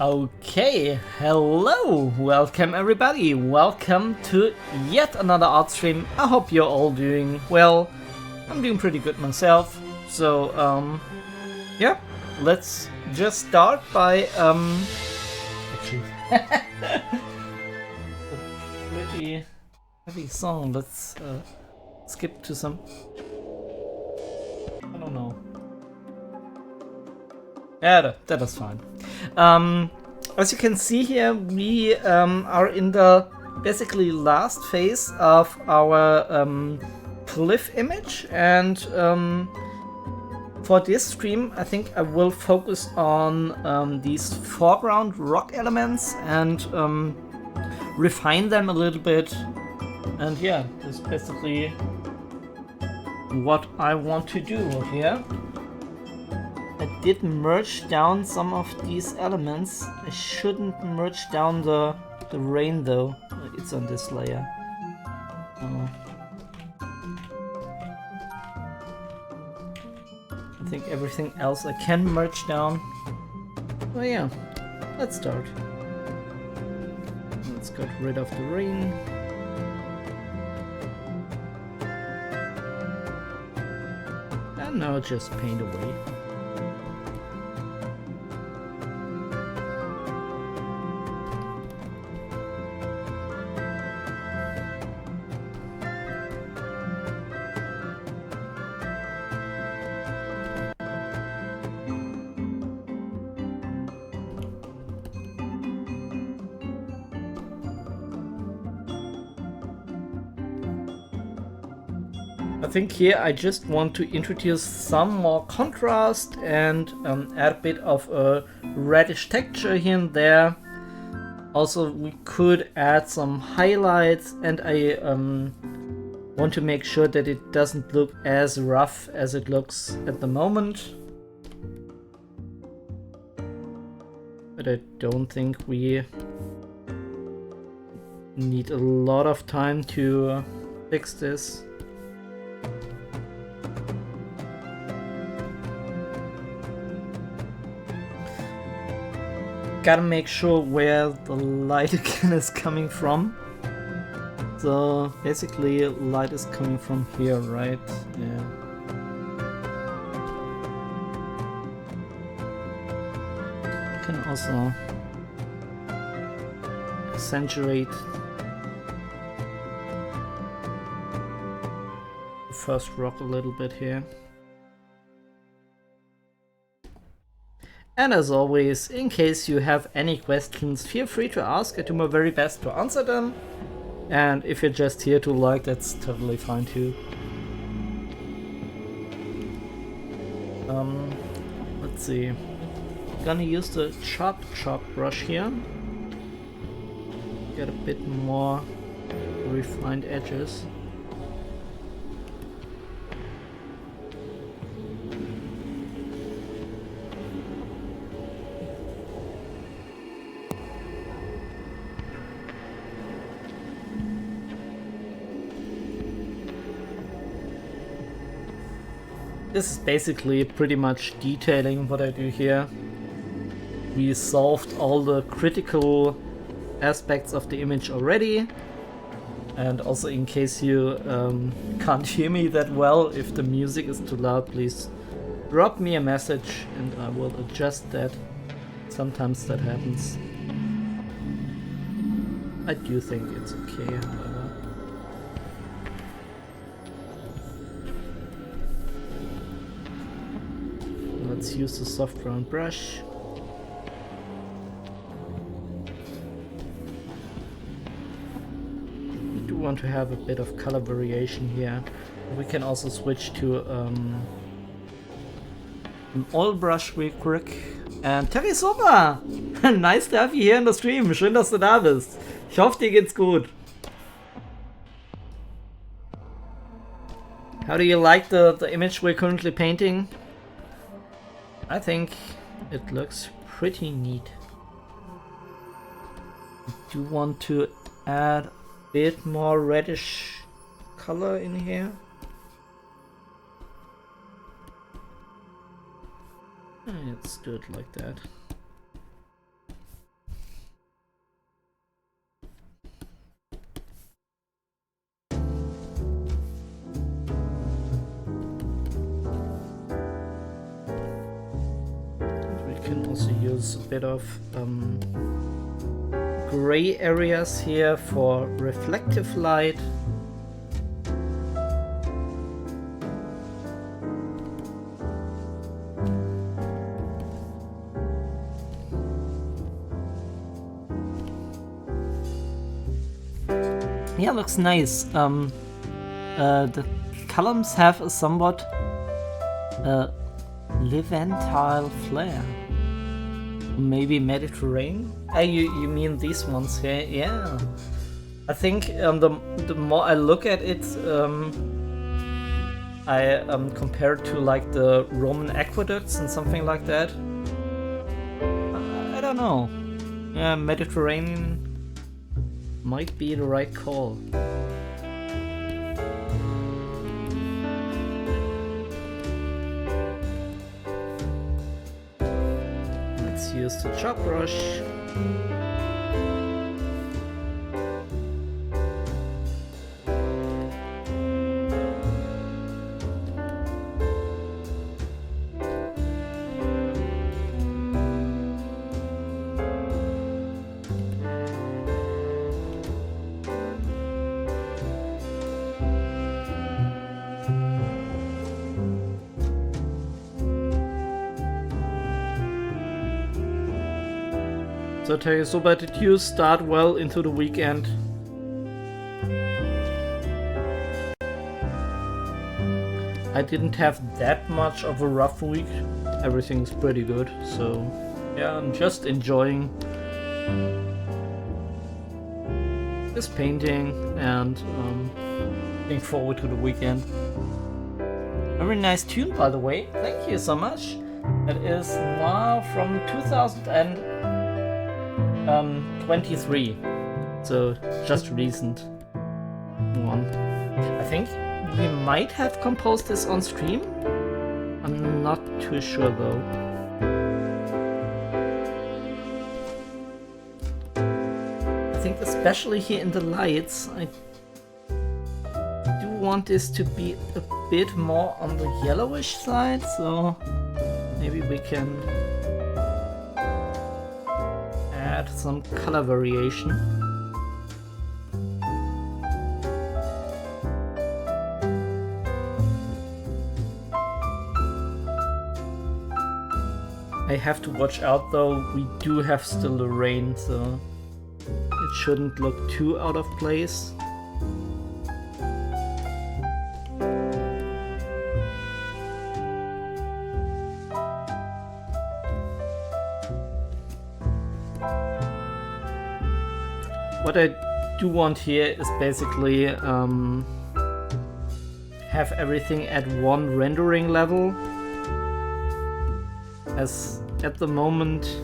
Okay, hello, welcome everybody, welcome to yet another art stream. I hope you're all doing well. I'm doing pretty good myself, so yeah, let's just start by actually pretty heavy song. Let's skip to some, I don't know. Yeah, that is fine. As you can see here, we are in the basically last phase of our cliff image, and for this stream I think I will focus on these foreground rock elements and refine them a little bit, and yeah, that's basically what I want to do here. I did merge down some of these elements. I shouldn't merge down the rain though. It's on this layer. I think everything else I can merge down. Oh yeah, let's start. Let's get rid of the rain. And now just paint away. I think here I just want to introduce some more contrast and add a bit of a reddish texture here and there. Also, we could add some highlights, and I want to make sure that it doesn't look as rough as it looks at the moment. But I don't think we need a lot of time to fix this. Gotta make sure where the light again is coming from. So basically light is coming from here, right? Yeah. I can also accentuate the first rock a little bit here. And as always, in case you have any questions, feel free to ask. I do my very best to answer them. And if you're just here to like, that's totally fine too. Let's see. I'm gonna use the chop brush here. Get a bit more refined edges. This is basically pretty much detailing what I do here. We solved all the critical aspects of the image already. And also, in case you can't hear me that well, if the music is too loud, please drop me a message and I will adjust that. Sometimes that happens. I do think it's okay, however. Let's use the soft round brush. We do want to have a bit of color variation here. We can also switch to an oil brush real quick. And Terry Sommer! Nice to have you hier in der Stream. Schön, dass du da bist. Ich hoffe, dir geht's gut. How do you like the image we're currently painting? I think it looks pretty neat. I do want to add a bit more reddish color in here. Let's do it like that. Also use a bit of gray areas here for reflective light. Yeah, looks nice. The columns have a somewhat Levantine flair. Maybe Mediterranean? You mean these ones here? Yeah. I think the more I look at it, I compare it to like the Roman aqueducts and something like that. I don't know. Yeah, Mediterranean might be the right call. Let's use the chalk brush. So Terry, so but did you start well into the weekend? I didn't have that much of a rough week. Everything's pretty good, so yeah, I'm just enjoying this painting and looking forward to the weekend. Very nice tune, by the way. Thank you so much. It is now from 2023, so just recent one. I think we might have composed this on stream. I'm not too sure though. I think especially here in the lights, I do want this to be a bit more on the yellowish side, so maybe we can add some color variation. I have to watch out though, we do have still the rain, so it shouldn't look too out of place. What I do want here is basically have everything at one rendering level, as at the moment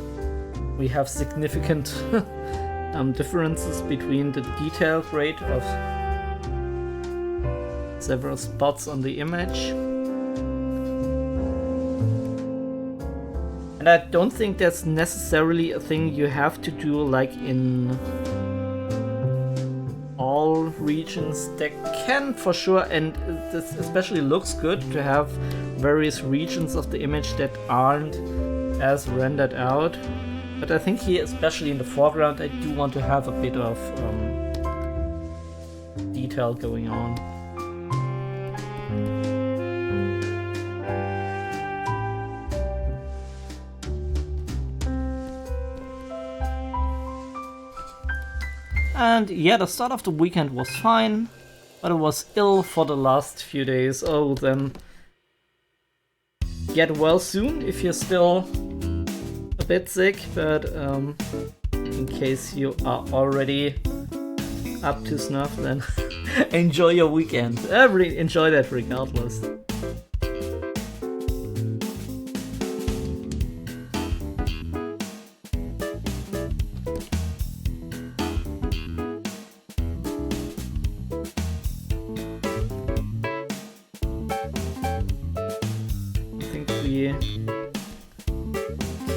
we have significant differences between the detail rate of several spots on the image. And I don't think that's necessarily a thing you have to do like in all regions. That can for sure, and this especially looks good to have various regions of the image that aren't as rendered out. But I think here, especially in the foreground, I do want to have a bit of detail going on. And yeah, the start of the weekend was fine, but it was ill for the last few days. Oh, then get well soon if you're still a bit sick, but in case you are already up to snuff, then enjoy your weekend. Enjoy that regardless.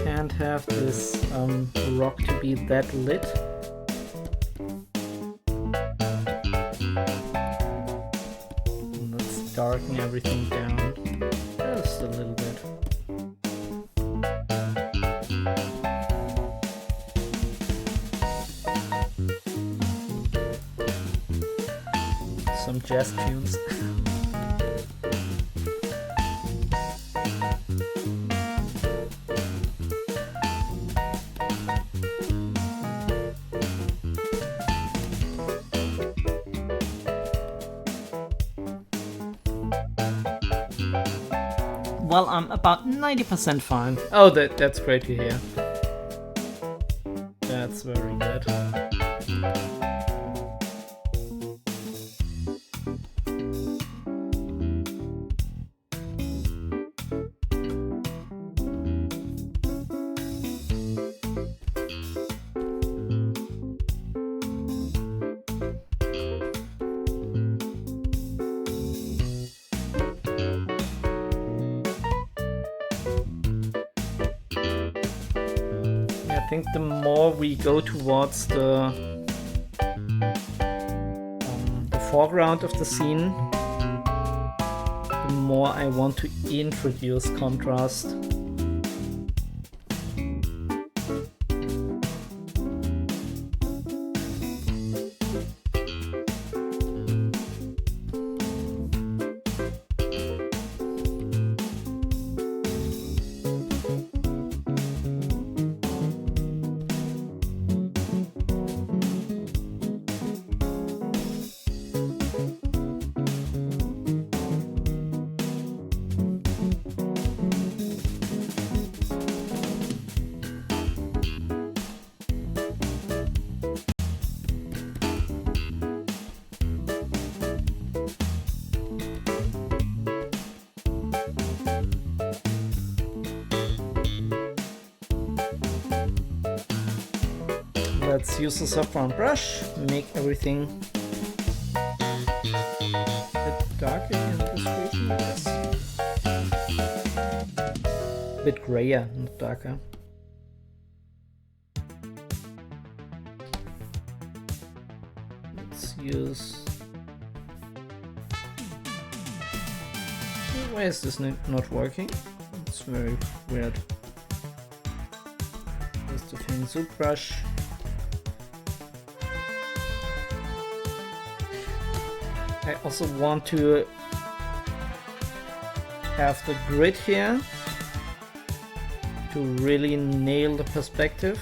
Can't have this rock to be that lit. Let's darken everything down just a little bit. jazz tunes. Well, I'm about 90% fine. Oh, that's great to hear. That's very good. I think the more we go towards the foreground of the scene, the more I want to introduce contrast. Let's use the saffron brush, make everything a bit darker in this region, I guess. A bit grayer, not darker. Let's use... Why is this not working? It's very weird. Here's the thin soup brush. I also want to have the grid here to really nail the perspective.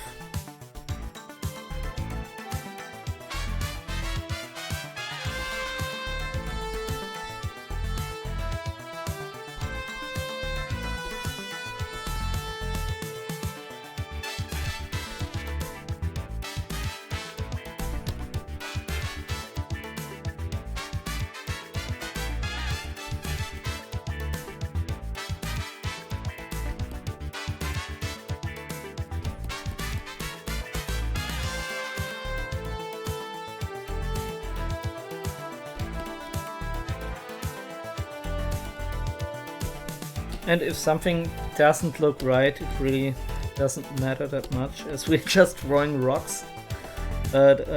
And if something doesn't look right, it really doesn't matter that much, as we're just throwing rocks. But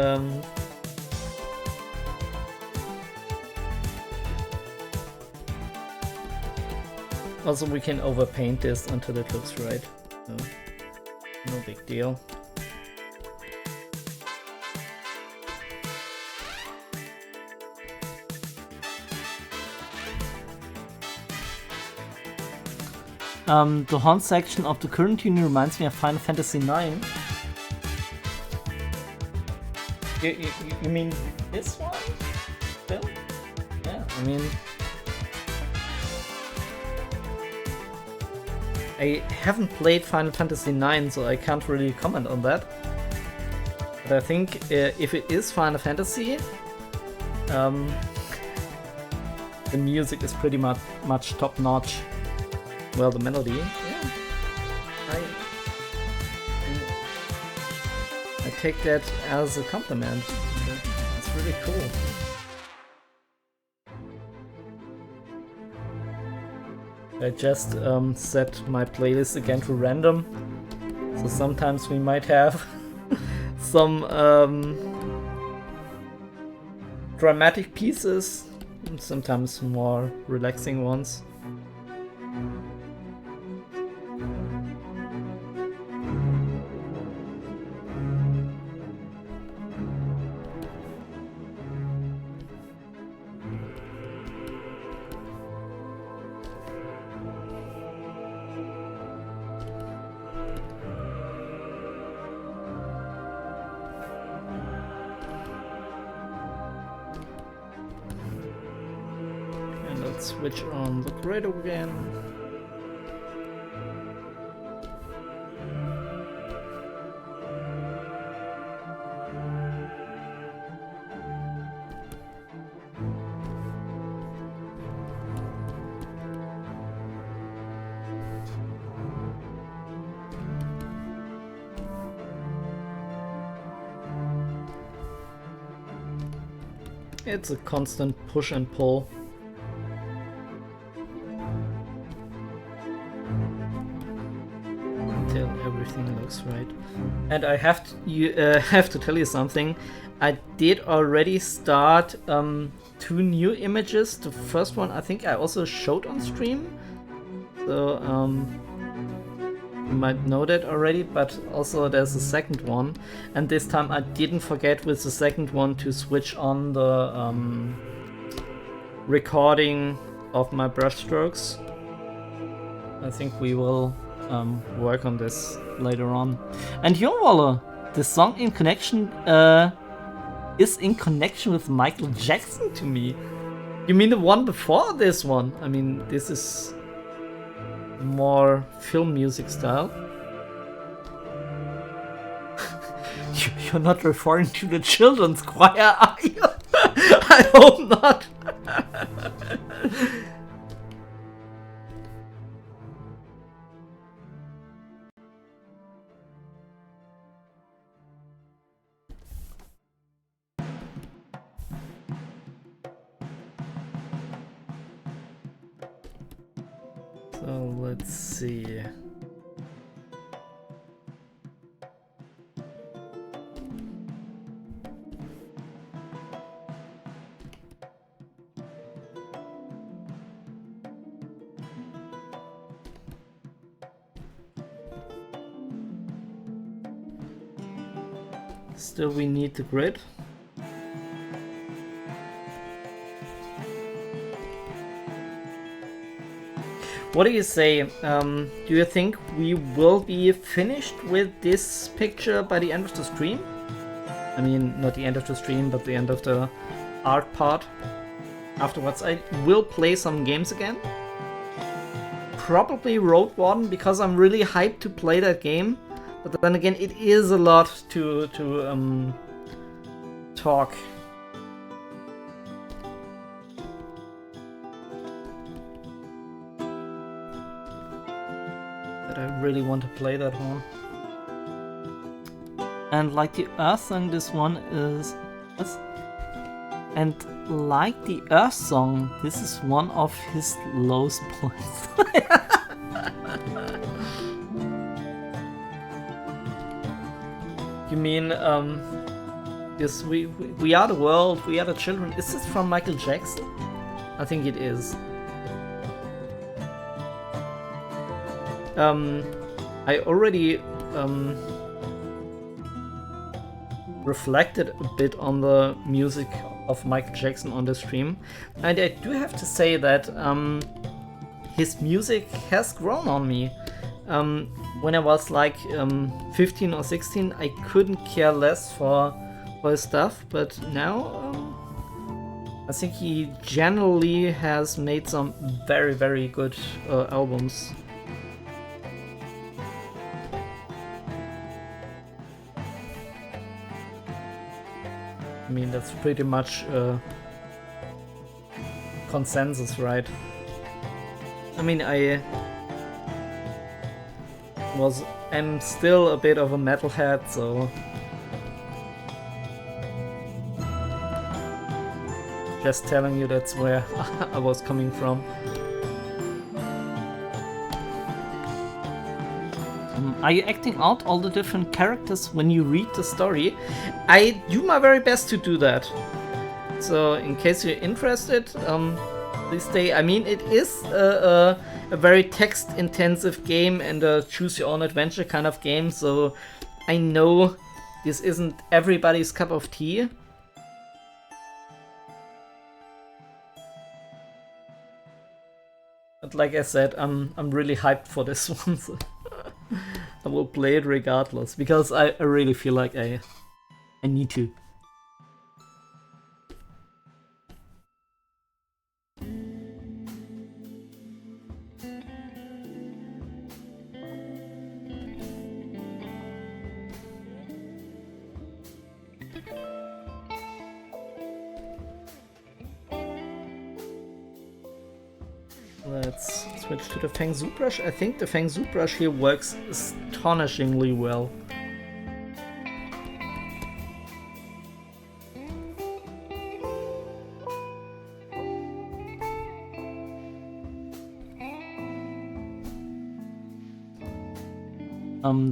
also we can overpaint this until it looks right. So no big deal. The horn section of the current tune reminds me of Final Fantasy IX. You mean this one? Still? Yeah, I mean... I haven't played Final Fantasy IX, so I can't really comment on that. But I think if it is Final Fantasy, the music is pretty much top-notch. Well, the melody, yeah. I take that as a compliment. It's really cool. I just set my playlist again to random, so sometimes we might have some dramatic pieces, and sometimes more relaxing ones. switch on the grid again. It's a constant push and pull. Until everything looks right. And I have to tell you something. I did already start 2 new images. The first one I think I also showed on stream. So you might know that already, but also there's a second one, and this time I didn't forget with the second one to switch on the recording of my brushstrokes. I think we will work on this later on. And Jonwalle, the song in connection is in connection with Michael Jackson to me. You mean the one before this one? I mean, this is more film music style. You're not referring to the children's choir, are you? I hope not. So let's see. Still we need the grid. What do you say? Do you think we will be finished with this picture by the end of the stream? I mean, not the end of the stream, but the end of the art part. Afterwards, I will play some games again. Probably Road Warden, because I'm really hyped to play that game. But then again, it is a lot to talk. But I really want to play that one. And like the Earth song, this one is... And like the Earth song, this is one of his lowest points. You mean, yes, we are the world, we are the children. Is this from Michael Jackson? I think it is. I already reflected a bit on the music of Michael Jackson on the stream, and I do have to say that his music has grown on me. When I was like 15 or 16, I couldn't care less for his stuff, but now I think he generally has made some very, very good albums. I mean, that's pretty much consensus, right? I mean, I'm still a bit of a metalhead, so just telling you that's where I was coming from. Are you acting out all the different characters when you read the story? I do my very best to do that. So in case you're interested, this day, I mean, it is a very text-intensive game and a choose-your-own-adventure kind of game, so I know this isn't everybody's cup of tea. But like I said, I'm really hyped for this one, so I will play it regardless, because I really feel like I need to. Let's switch to the Feng Zhu brush. I think the Feng Zhu brush here works astonishingly well.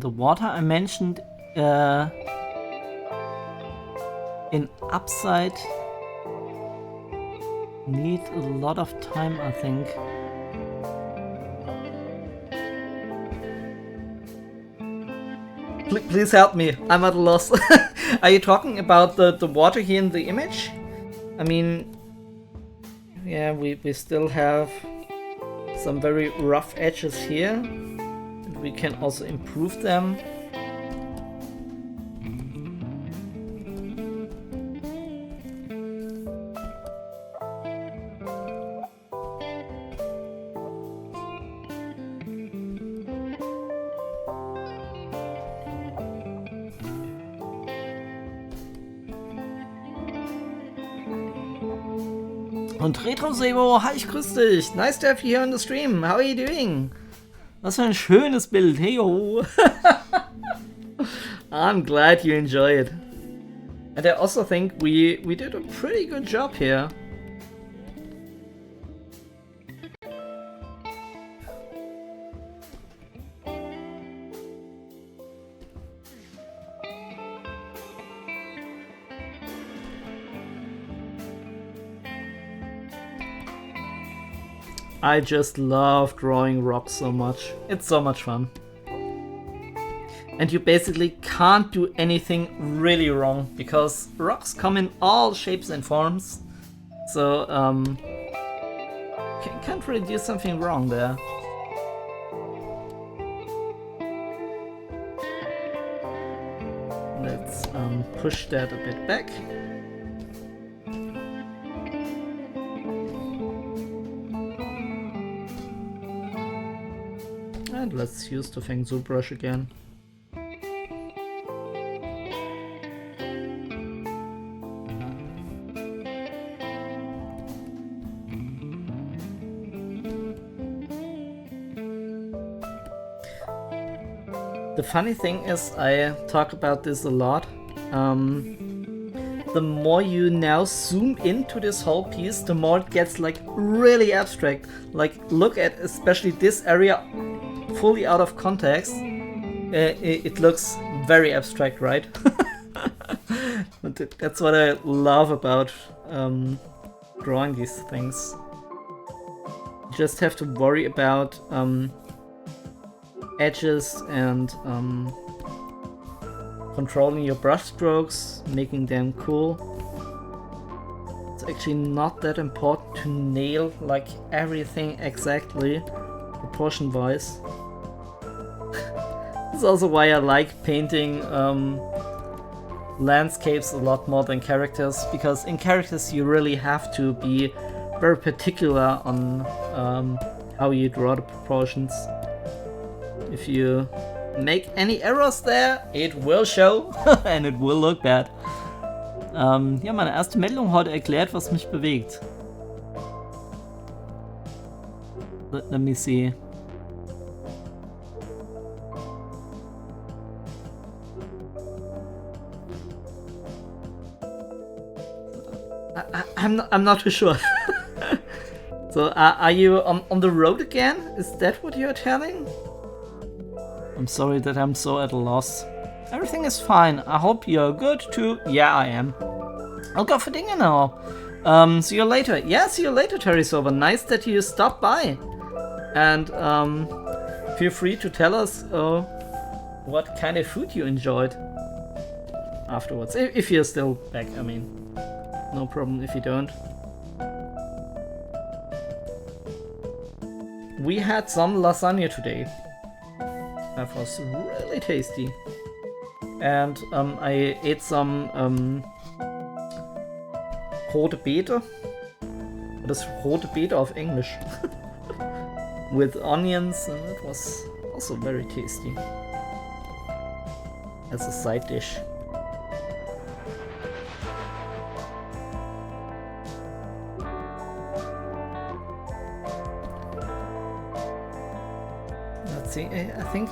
The water I mentioned in Upside need a lot of time, I think. Please help me, I'm at a loss. Are you talking about the water here in the image? I mean, yeah, we still have some very rough edges here. And we can also improve them. Und Retro Sebo, hi, ich grüß dich. Nice to have you here on the stream. How are you doing? Was für ein schönes Bild. Hey ho. I'm glad you enjoy it. And I also think we did a pretty good job here. I just love drawing rocks so much. It's so much fun. And you basically can't do anything really wrong because rocks come in all shapes and forms. So can't really do something wrong there. Let's push that a bit back. And let's use the Feng Zhu brush again. The funny thing is, I talk about this a lot. The more you now zoom into this whole piece, the more it gets like really abstract. Like, look at especially this area fully out of context. It looks very abstract, right? But that's what I love about drawing these things. You just have to worry about edges and controlling your brush strokes, making them cool. It's actually not that important to nail like everything exactly, proportion wise. That's also why I like painting landscapes a lot more than characters, because in characters you really have to be very particular on how you draw the proportions. If you make any errors there, it will show and it will look bad. Ja, meine erste Meldung heute erklärt, was mich bewegt. Let me see. I'm not too sure. So, are you on the road again? Is that what you're telling? I'm sorry that I'm so at a loss. Everything is fine. I hope you're good too. Yeah, I am. I'll go for dinner now. See you later. Yeah, see you later, Terry Sober. Nice that you stopped by. And feel free to tell us what kind of food you enjoyed afterwards. If you're still back, I mean. No problem if you don't. We had some lasagna today. That was really tasty. And I ate some rote Beete. Das rote Beete auf Englisch. With onions, and it was also very tasty. As a side dish. See, I think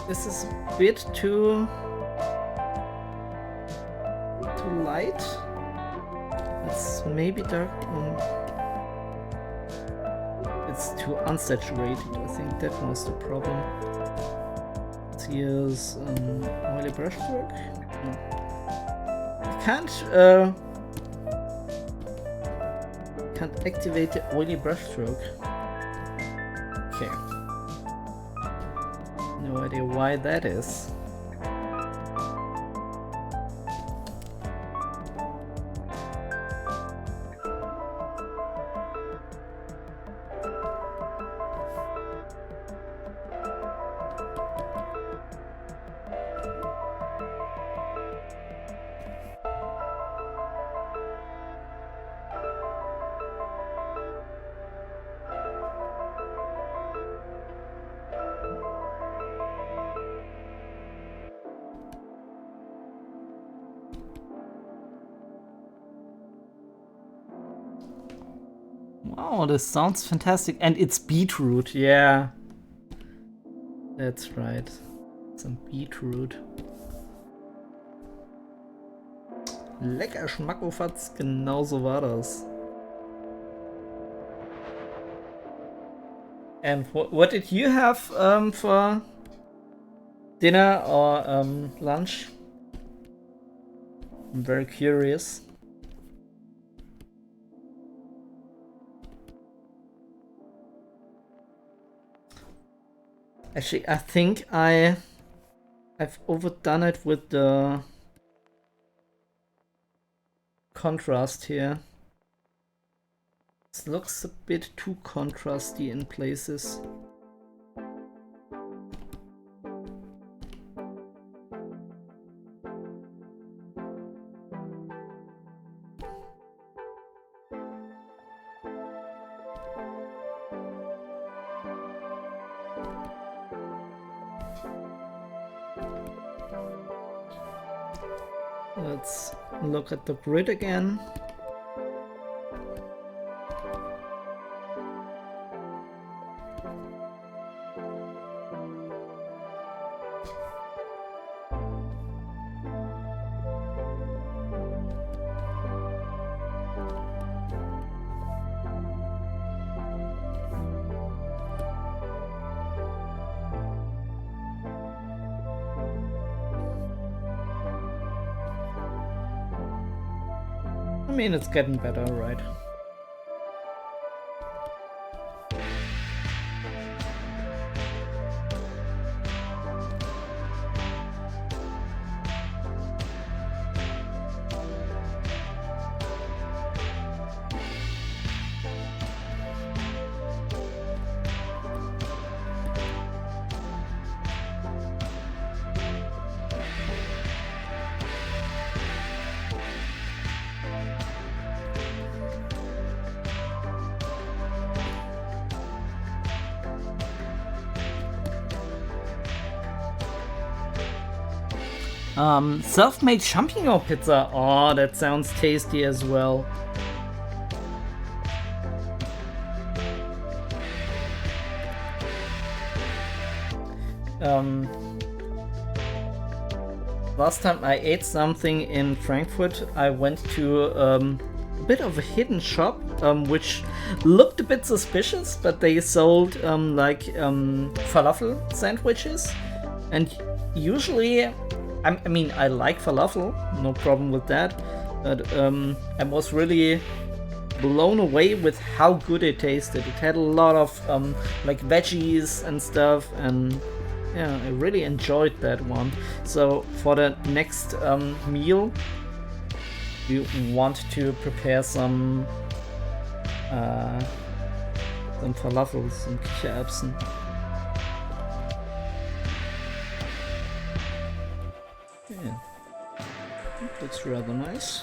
this is a bit too light. It's maybe dark. It's too unsaturated. I think that was the problem. Let's use oily brushstroke. No. I can't activate the oily brushstroke. Okay. No idea why that is. Wow, this sounds fantastic. And it's beetroot, yeah. That's right. Some beetroot. Lecker Schmackofatz, genau so war das. And what did you have for dinner or lunch? I'm very curious. Actually, I think I've overdone it with the contrast here. This looks a bit too contrasty in places. Let's look at the grid again. I mean, it's getting better, right? Self-made champignon pizza. Oh, that sounds tasty as well. Last time I ate something in Frankfurt, I went to a bit of a hidden shop, which looked a bit suspicious, but they sold falafel sandwiches, and usually I mean, I like falafel, no problem with that, but I was really blown away with how good it tasted. It had a lot of like veggies and stuff, and yeah, I really enjoyed that one. So for the next meal, we want to prepare some falafels, some Kichererbsen. Yeah, that looks rather nice.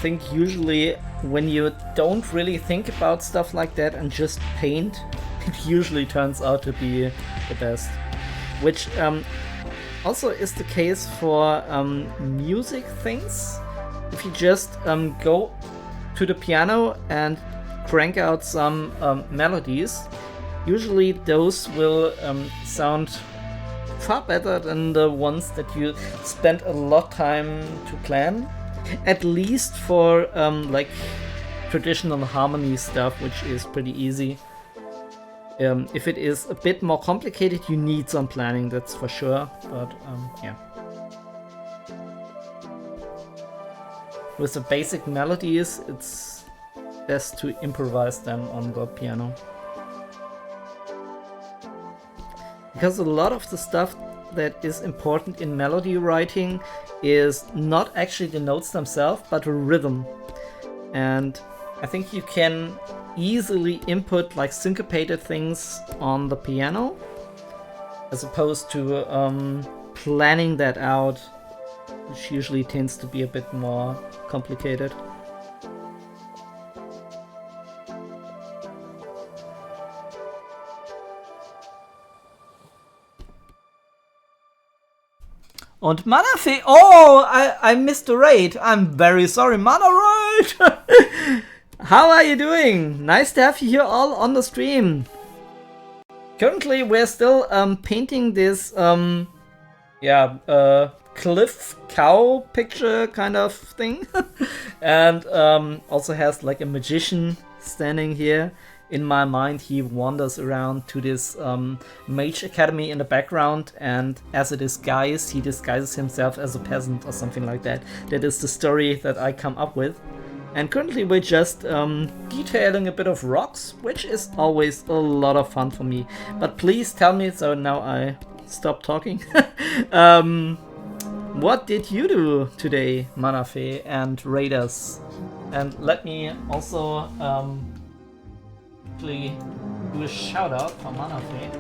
think usually when you don't really think about stuff like that and just paint, it usually turns out to be the best. Which also is the case for music things. If you just go to the piano and crank out some melodies, usually those will sound far better than the ones that you spend a lot of time to plan. At least for like traditional harmony stuff, which is pretty easy. If it is a bit more complicated, you need some planning, that's for sure. But yeah. With the basic melodies, it's best to improvise them on the piano. Because a lot of the stuff that is important in melody writing is not actually the notes themselves, but a rhythm. And I think you can easily input like syncopated things on the piano, as opposed to planning that out, which usually tends to be a bit more complicated. Und Manafee, oh, I missed the raid. I'm very sorry, Mana Raid. How are you doing? Nice to have you here all on the stream. Currently, we're still painting this cliff cow picture kind of thing, and also has like a magician standing here. In my mind, he wanders around to this mage academy in the background, and as a disguise, he disguises himself as a peasant or something like that. That is the story that I come up with. And currently we're just detailing a bit of rocks, which is always a lot of fun for me. But please tell me, so now I stop talking. What did you do today, Manafee and Raiders? And let me also do a shout out for Manafee.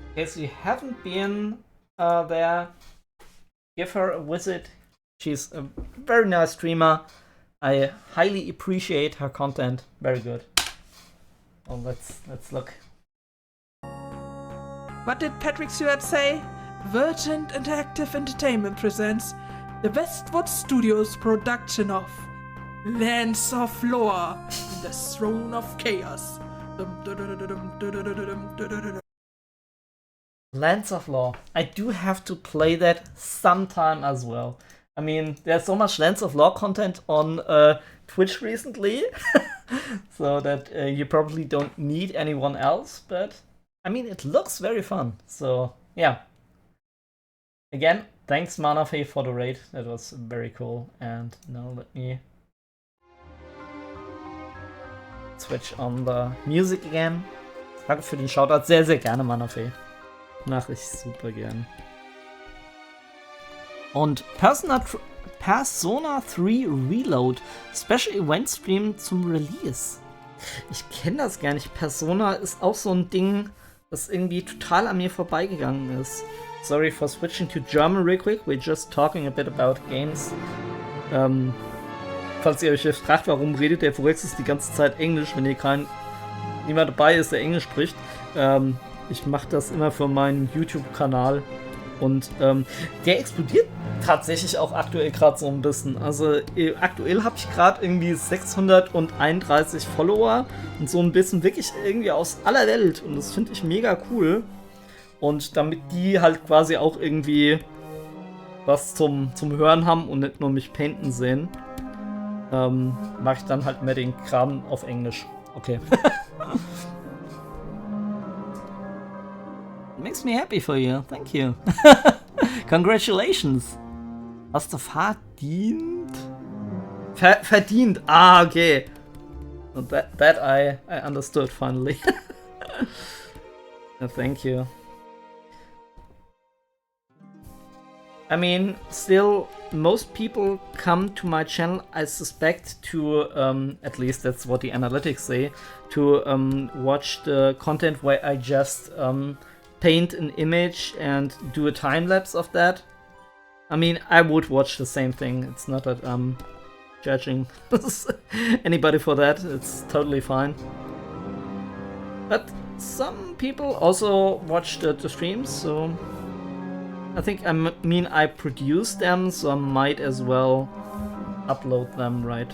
In case you haven't been there, give her a visit. She's a very nice streamer. I highly appreciate her content. Very good. Oh, let's look. What did Patrick Stewart say? Virgin Interactive Entertainment presents the Westwood Studios production of Lands of Lore and the Throne of Chaos. Lands of Lore. I do have to play that sometime as well. I mean, there's so much Lands of Lore content on Twitch recently, so that you probably don't need anyone else, but I mean, it looks very fun, so yeah. Again, thanks Manafee for the raid, that was very cool, and now let me switch on the music again. Danke für den Shoutout, sehr, sehr gerne Manafee. Mache ich super gern. Und Persona 3 Reload, Special Event Stream zum Release. Ich kenne das gar nicht. Persona ist auch so ein Ding, das irgendwie total an mir vorbeigegangen ist. Sorry for switching to German real quick. We're just talking a bit about games. Falls ihr euch jetzt fragt, warum redet der Vorexis die ganze Zeit Englisch, wenn hier niemand dabei ist, der Englisch spricht. Ich mache das immer für meinen YouTube-Kanal. Und der explodiert tatsächlich auch aktuell gerade so ein bisschen. Also aktuell habe ich gerade irgendwie 631 Follower und so ein bisschen wirklich irgendwie aus aller Welt. Und das finde ich mega cool. Und damit die halt quasi auch irgendwie was zum Hören haben und nicht nur mich painten sehen, mache ich dann halt mehr den Kram auf Englisch. Okay. Makes me happy for you. Thank you. Congratulations. Hast du verdient? Verdient. Ah, okay. That I understood finally. Thank you. I mean, still, most people come to my channel, I suspect, to, at least that's what the analytics say, to watch the content where I just paint an image and do a time lapse of that. I mean, I would watch the same thing. It's not that I'm judging anybody for that. It's totally fine. But some people also watch the streams, so I think I produce them, so I might as well upload them, right?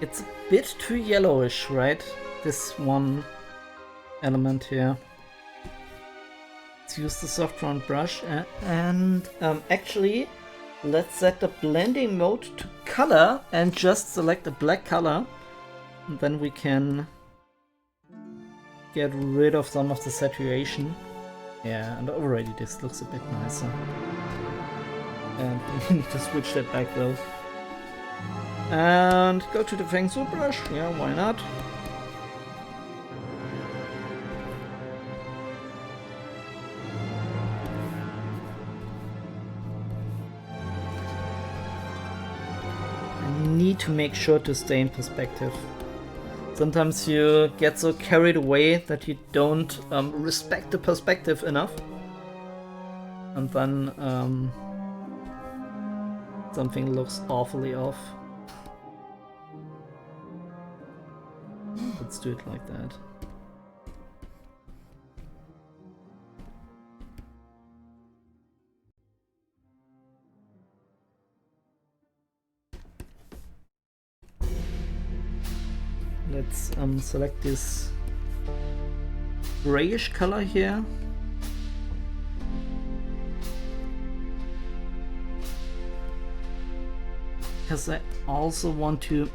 It's a bit too yellowish, right? This one element here. Let's use the soft round brush and actually let's set the blending mode to color and just select a black color. And then we can get rid of some of the saturation. Yeah, and already this looks a bit nicer. And we need to switch that back though. And go to the Feng Shui brush, yeah, why not? I need to make sure to stay in perspective. Sometimes you get so carried away that you don't respect the perspective enough. And then something looks awfully off. Let's do it like that. Let's select this grayish color here. Because I also want to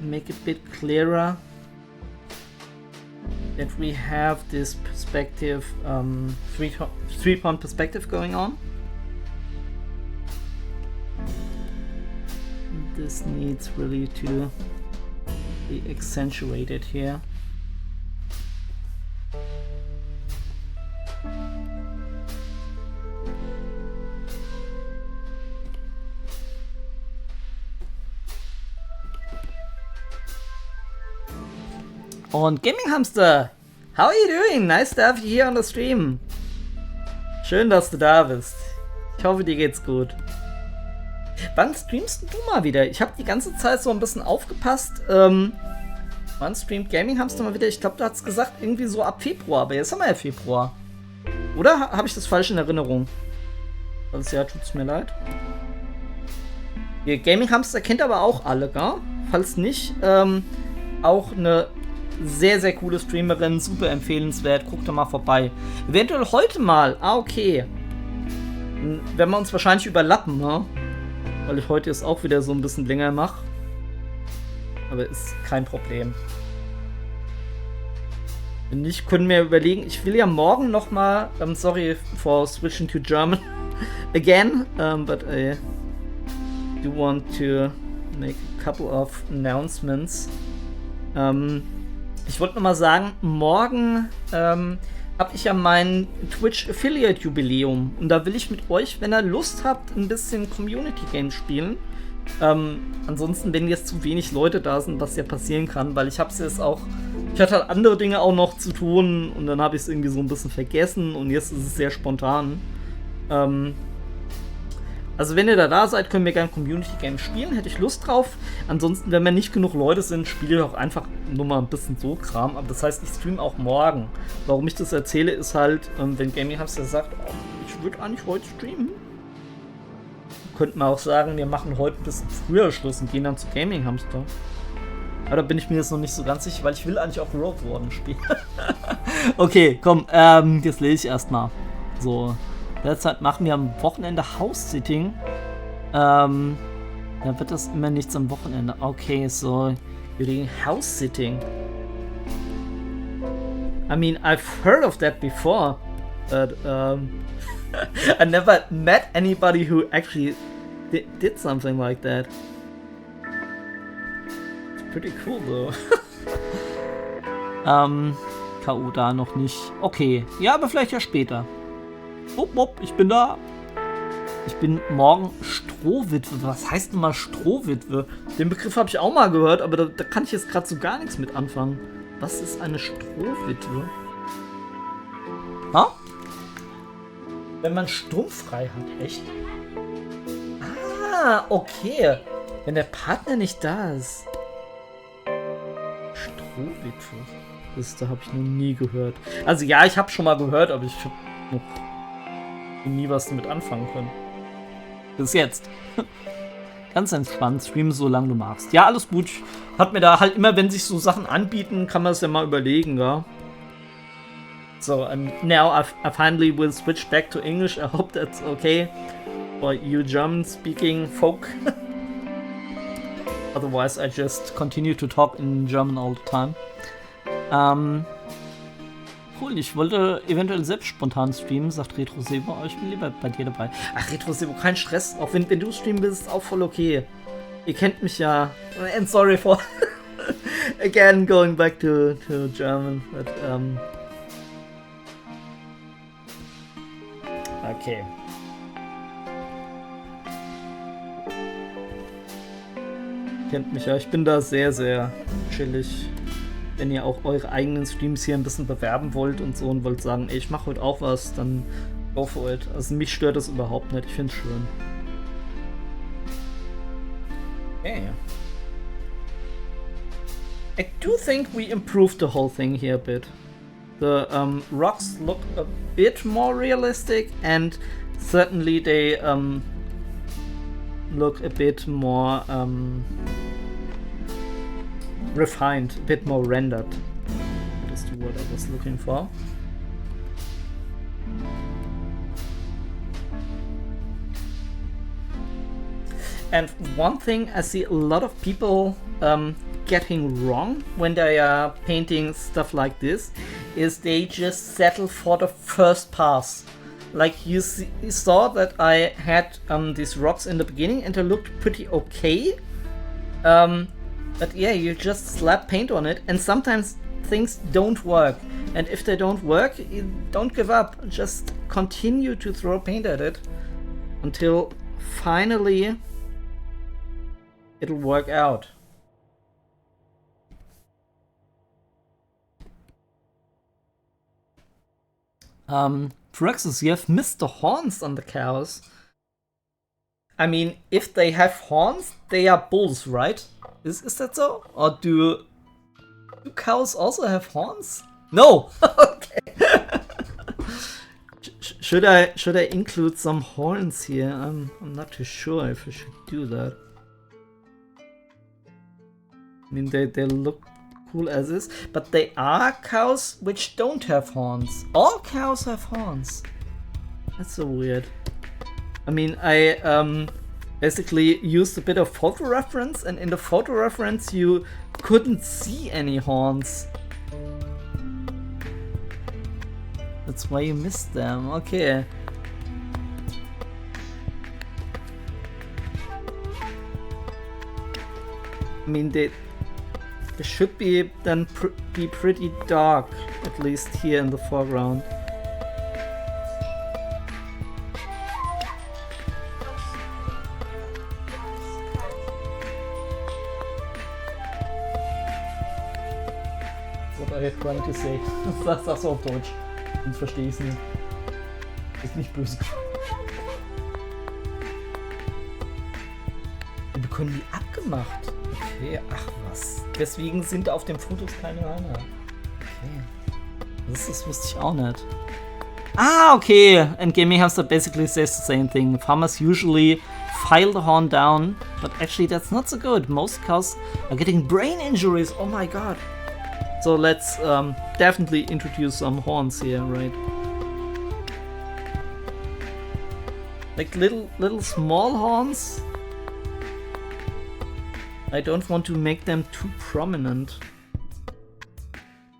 make it a bit clearer that we have this perspective, three-tone perspective going on. This needs really to be accentuated here. Und Gaming Hamster, how are you doing? Nice to have you here on the stream. Schön, dass du da bist. Ich hoffe, dir geht's gut. Wann streamst du mal wieder? Ich habe die ganze Zeit so ein bisschen aufgepasst. Wann streamt Gaming Hamster mal wieder? Ich glaube, du hast gesagt, irgendwie so ab Februar. Aber jetzt haben wir ja Februar. Oder habe ich das falsch in Erinnerung? Also ja, tut's mir leid. Gaming Hamster kennt aber auch alle, gell? Falls nicht, auch eine sehr, sehr coole Streamerin, super empfehlenswert. Guckt da mal vorbei. Eventuell heute mal. Ah, okay. Dann werden wir uns wahrscheinlich überlappen, ne? Weil ich heute jetzt auch wieder so ein bisschen länger mache. Aber ist kein Problem. Wenn nicht, können wir überlegen. Ich will ja morgen nochmal, sorry for switching to German again, but I do want to make a couple of announcements. Ich wollte nochmal sagen, morgen habe ich ja mein Twitch Affiliate Jubiläum und da will ich mit euch, wenn ihr Lust habt, ein bisschen Community Games spielen. Ansonsten, wenn jetzt zu wenig Leute da sind, was ja passieren kann, weil ich habe es jetzt auch, ich hatte halt andere Dinge auch noch zu tun und dann habe ich es irgendwie so ein bisschen vergessen und jetzt ist es sehr spontan. Also wenn ihr da seid, können wir gerne Community Games spielen, hätte ich Lust drauf. Ansonsten, wenn wir nicht genug Leute sind, spiele ich auch einfach nur mal ein bisschen so Kram. Aber das heißt, ich streame auch morgen. Warum ich das erzähle, ist halt, wenn Gaming Hamster sagt, oh, ich würde eigentlich heute streamen. Könnten wir auch sagen, wir machen heute ein bisschen früher Schluss und gehen dann zu Gaming Hamster. Aber da bin ich mir jetzt noch nicht so ganz sicher, weil ich will eigentlich auch Rogue Warden spielen. Okay, komm, jetzt lese ich erstmal. So. Derzeit machen wir am Wochenende House-Sitting. Da wird das immer nichts am Wochenende. Okay, so, wir reden House-Sitting. I mean, I've heard of that before, but I never met anybody who actually did something like that. It's pretty cool, though. Come K.O. da noch nicht. Okay, ja, aber vielleicht ja später. Wupp, wupp, ich bin da. Ich bin morgen Strohwitwe. Was heißt denn mal Strohwitwe? Den Begriff habe ich auch mal gehört, aber da kann ich jetzt gerade so gar nichts mit anfangen. Was ist eine Strohwitwe? Ha? Wenn man sturmfrei hat, echt? Ah, okay. Wenn der Partner nicht da ist. Strohwitwe. Da habe ich noch nie gehört. Also ja, ich habe schon mal gehört, aber ich habe noch nie was damit anfangen können. Bis jetzt. Ganz entspannt, stream so lange du magst. Ja, alles gut. Hat mir da halt immer, wenn sich so Sachen anbieten, kann man es ja mal überlegen, ja. So, and now I finally will switch back to English. I hope that's okay for you German-speaking folk. Otherwise, I just continue to talk in German all the time. Cool, ich wollte eventuell selbst spontan streamen, sagt Retro Sebo, aber ich bin lieber bei dir dabei. Ach, Retro Sebo, kein Stress. Auch wenn du streamen willst, ist auch voll okay. Ihr kennt mich ja. And sorry for again going back to German. But, okay. Kennt mich ja, ich bin da sehr, sehr chillig. Wenn ihr auch eure eigenen Streams hier ein bisschen bewerben wollt und so und wollt sagen, ey, ich mache heute auch was, dann go for it. Also mich stört das überhaupt nicht, ich finde es schön. Okay. I do think we improved the whole thing here a bit. The rocks look a bit more realistic and certainly they look a bit more refined, a bit more rendered. That is the word I was looking for. And one thing I see a lot of people getting wrong when they are painting stuff like this is they just settle for the first pass. Like you saw that I had these rocks in the beginning and they looked pretty okay. But yeah, you just slap paint on it and sometimes things don't work. And if they don't work, you don't give up. Just continue to throw paint at it until finally it'll work out. Praxis, you have missed the horns on the cows. I mean, if they have horns, they are bulls, right? Is that so? Or do cows also have horns? No. Okay. Should I include some horns here? I'm not too sure if I should do that. I mean, they look cool as is, but they are cows which don't have horns. All cows have horns. That's so weird. I mean, I basically used a bit of photo reference, and in the photo reference you couldn't see any horns. That's why you missed them. Okay. I mean, they should be then be pretty dark, at least here in the foreground. What are you trying to say? Sag's auf Deutsch. Sonst verstehe ich's nicht. Ist nicht böse. Wir bekommen die abgemacht. Okay, ach was. Deswegen sind auf den Fotos keine Hörner. Okay. Das wusste ich auch nicht. Ah, okay. And Gaming Hamster basically says the same thing. Farmers usually file the horn down, but actually that's not so good. Most cows are getting brain injuries. Oh my god. So let's definitely introduce some horns here, right? Like little small horns. I don't want to make them too prominent.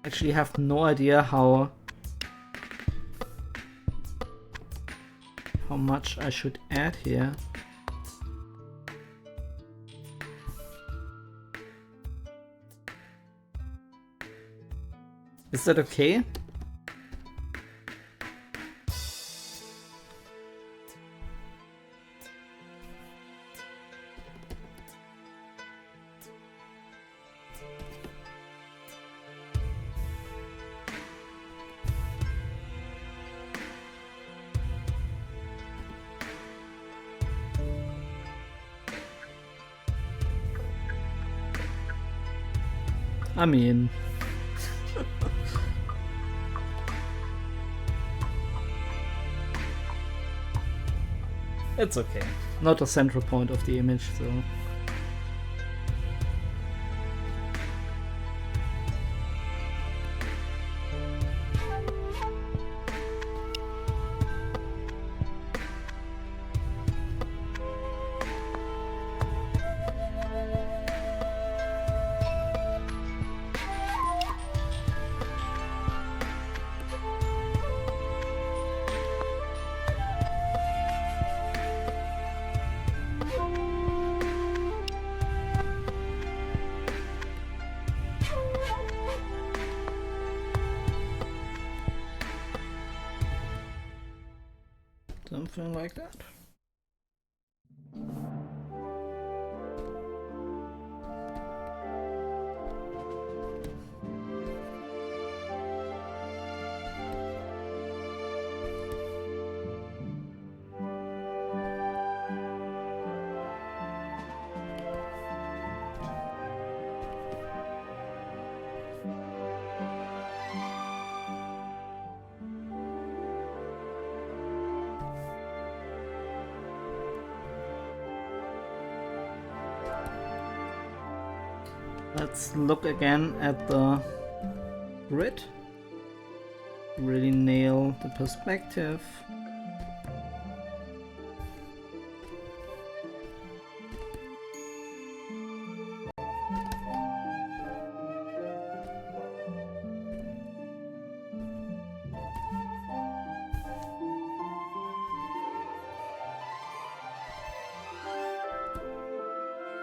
Actually have no idea how much I should add here. Is that okay? I mean... it's okay. Not a central point of the image, so... something like that. Let's look again at the grid. Really nail the perspective.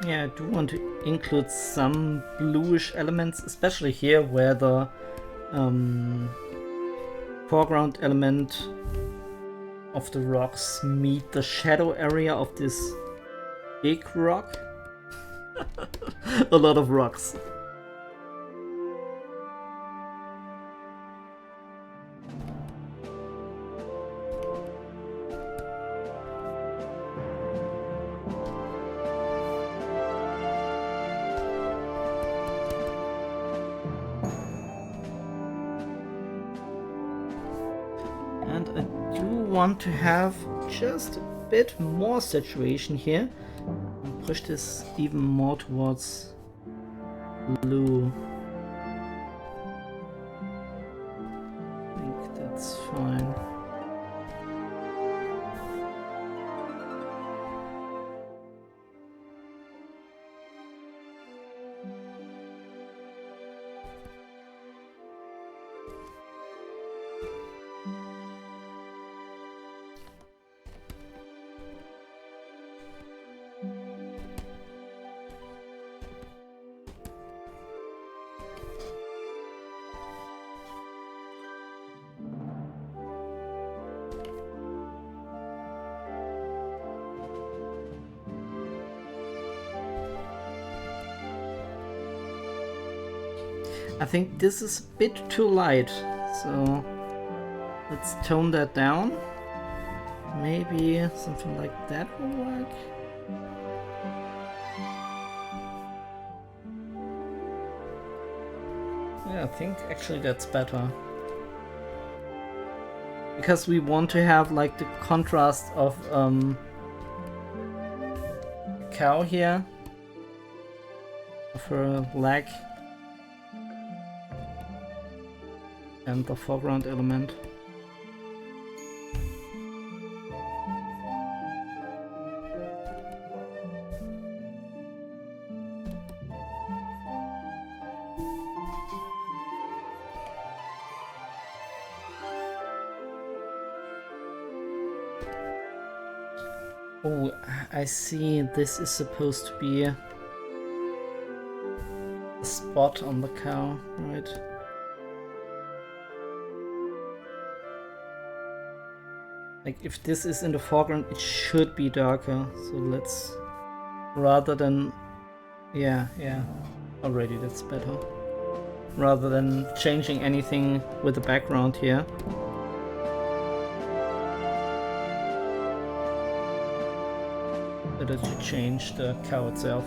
Yeah, I do want to include some bluish elements, especially here where the foreground element of the rocks meet the shadow area of this big rock. A lot of rocks. And I do want to have just a bit more saturation here and push this even more towards blue. I think that's fine. I think this is a bit too light, so let's tone that down. Maybe something like that will work. Yeah, I think actually that's better. Because we want to have like the contrast of cow here, of her leg, and the foreground element. Oh, I see. This is supposed to be a spot on the cow, right? Like if this is in the foreground, it should be darker. So let's, rather than, yeah, already that's better. Rather than changing anything with the background here. Better to change the cow itself.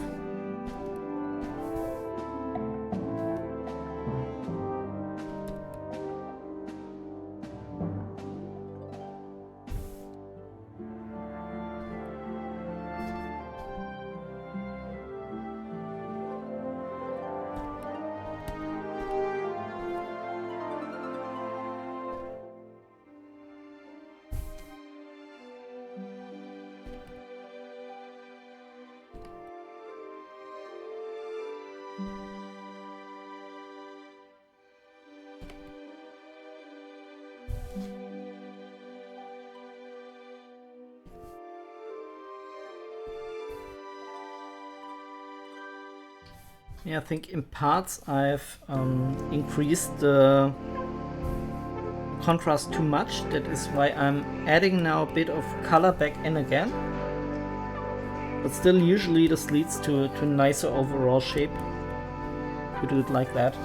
Yeah, I think in parts I've increased the contrast too much. That is why I'm adding now a bit of color back in again. But still, usually this leads to a nicer overall shape. To do it like that.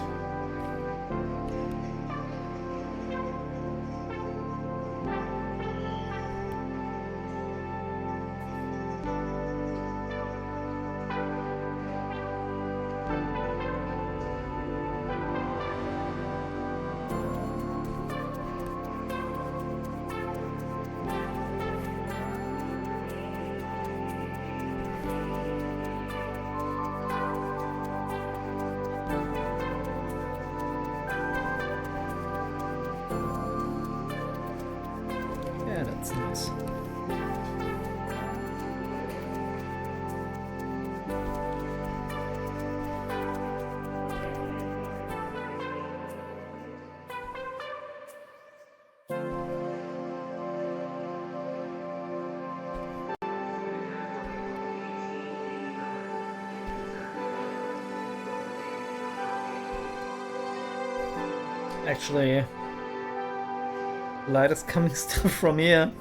That's nice. Actually, light is coming still from here,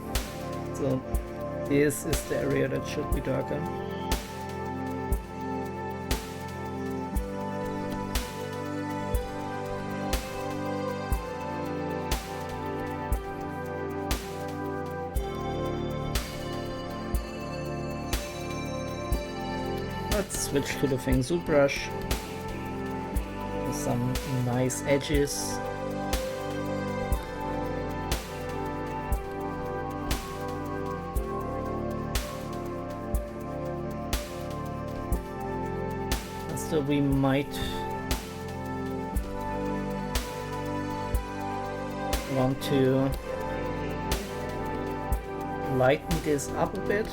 so this is the area that should be darker. Let's switch to the Feng-Shui brush. Some nice edges. So we might want to lighten this up a bit,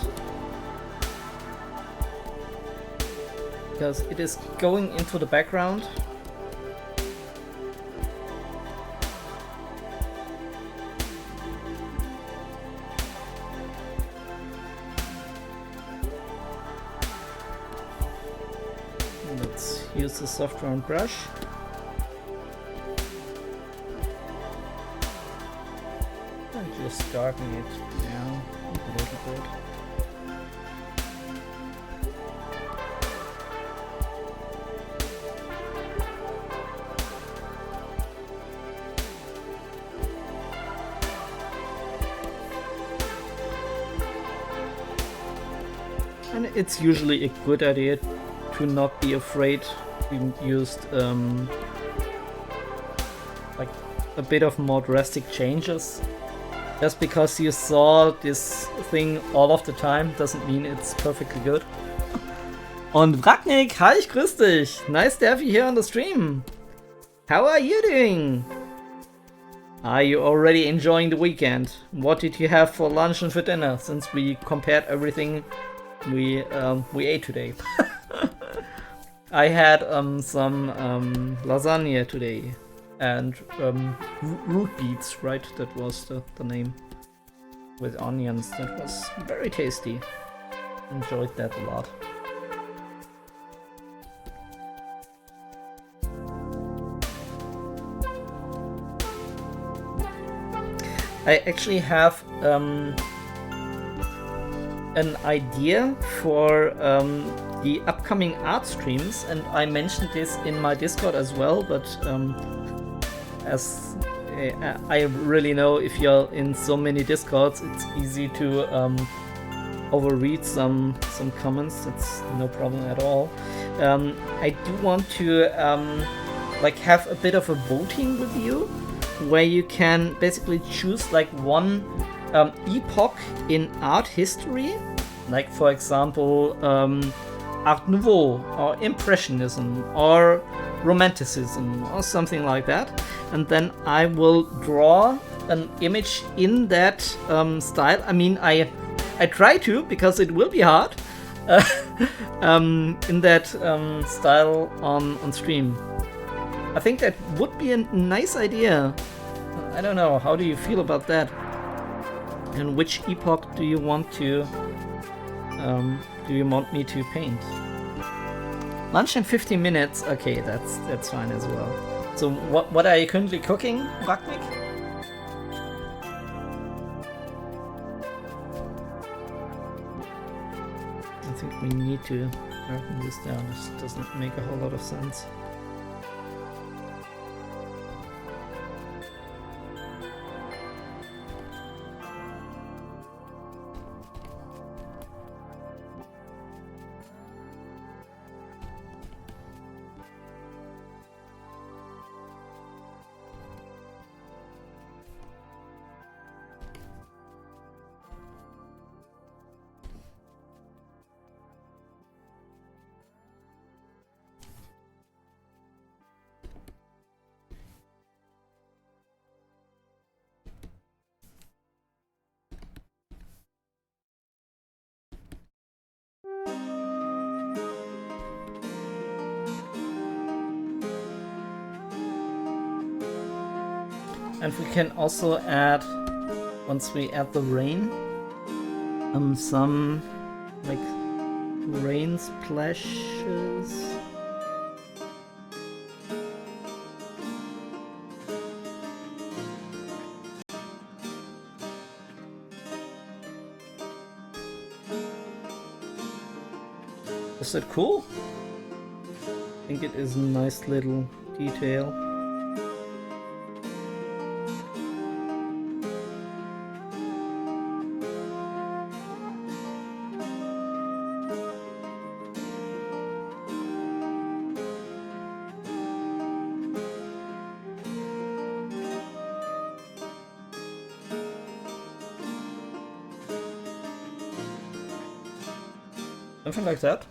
because it is going into the background. Let's use the soft round brush. And just darken it down a little bit. And it's usually a good idea to not be afraid to use like a bit of more drastic changes. Just because you saw this thing all of the time doesn't mean it's perfectly good. Und Ragnik, hi, ich grüß dich. Nice to have you here on the stream. How are you doing? Are you already enjoying the weekend? What did you have for lunch and for dinner, since we compared everything we ate today? I had some lasagna today and root beets, right? That was the name, with onions. That was very tasty. Enjoyed that a lot. I actually have an idea for the upcoming art streams, and I mentioned this in my Discord as well, but as I really know, if you're in so many Discords, it's easy to overread some comments. That's no problem at all. I do want to like have a bit of a voting with you, where you can basically choose like one epoch in art history, like for example Art Nouveau or Impressionism or Romanticism or something like that, and then I will draw an image in that style. I mean, I try to, because it will be hard, in that style on stream. I think that would be a nice idea. I don't know, how do you feel about that? And which epoch do you want to me to paint? Lunch in 15 minutes. Okay, that's fine as well. So what are you currently cooking, Ragnik? I think we need to darken this down. This doesn't make a whole lot of sense. And we can also add, once we add the rain, some like rain splashes. Is that cool? I think it is a nice little detail. Something like that.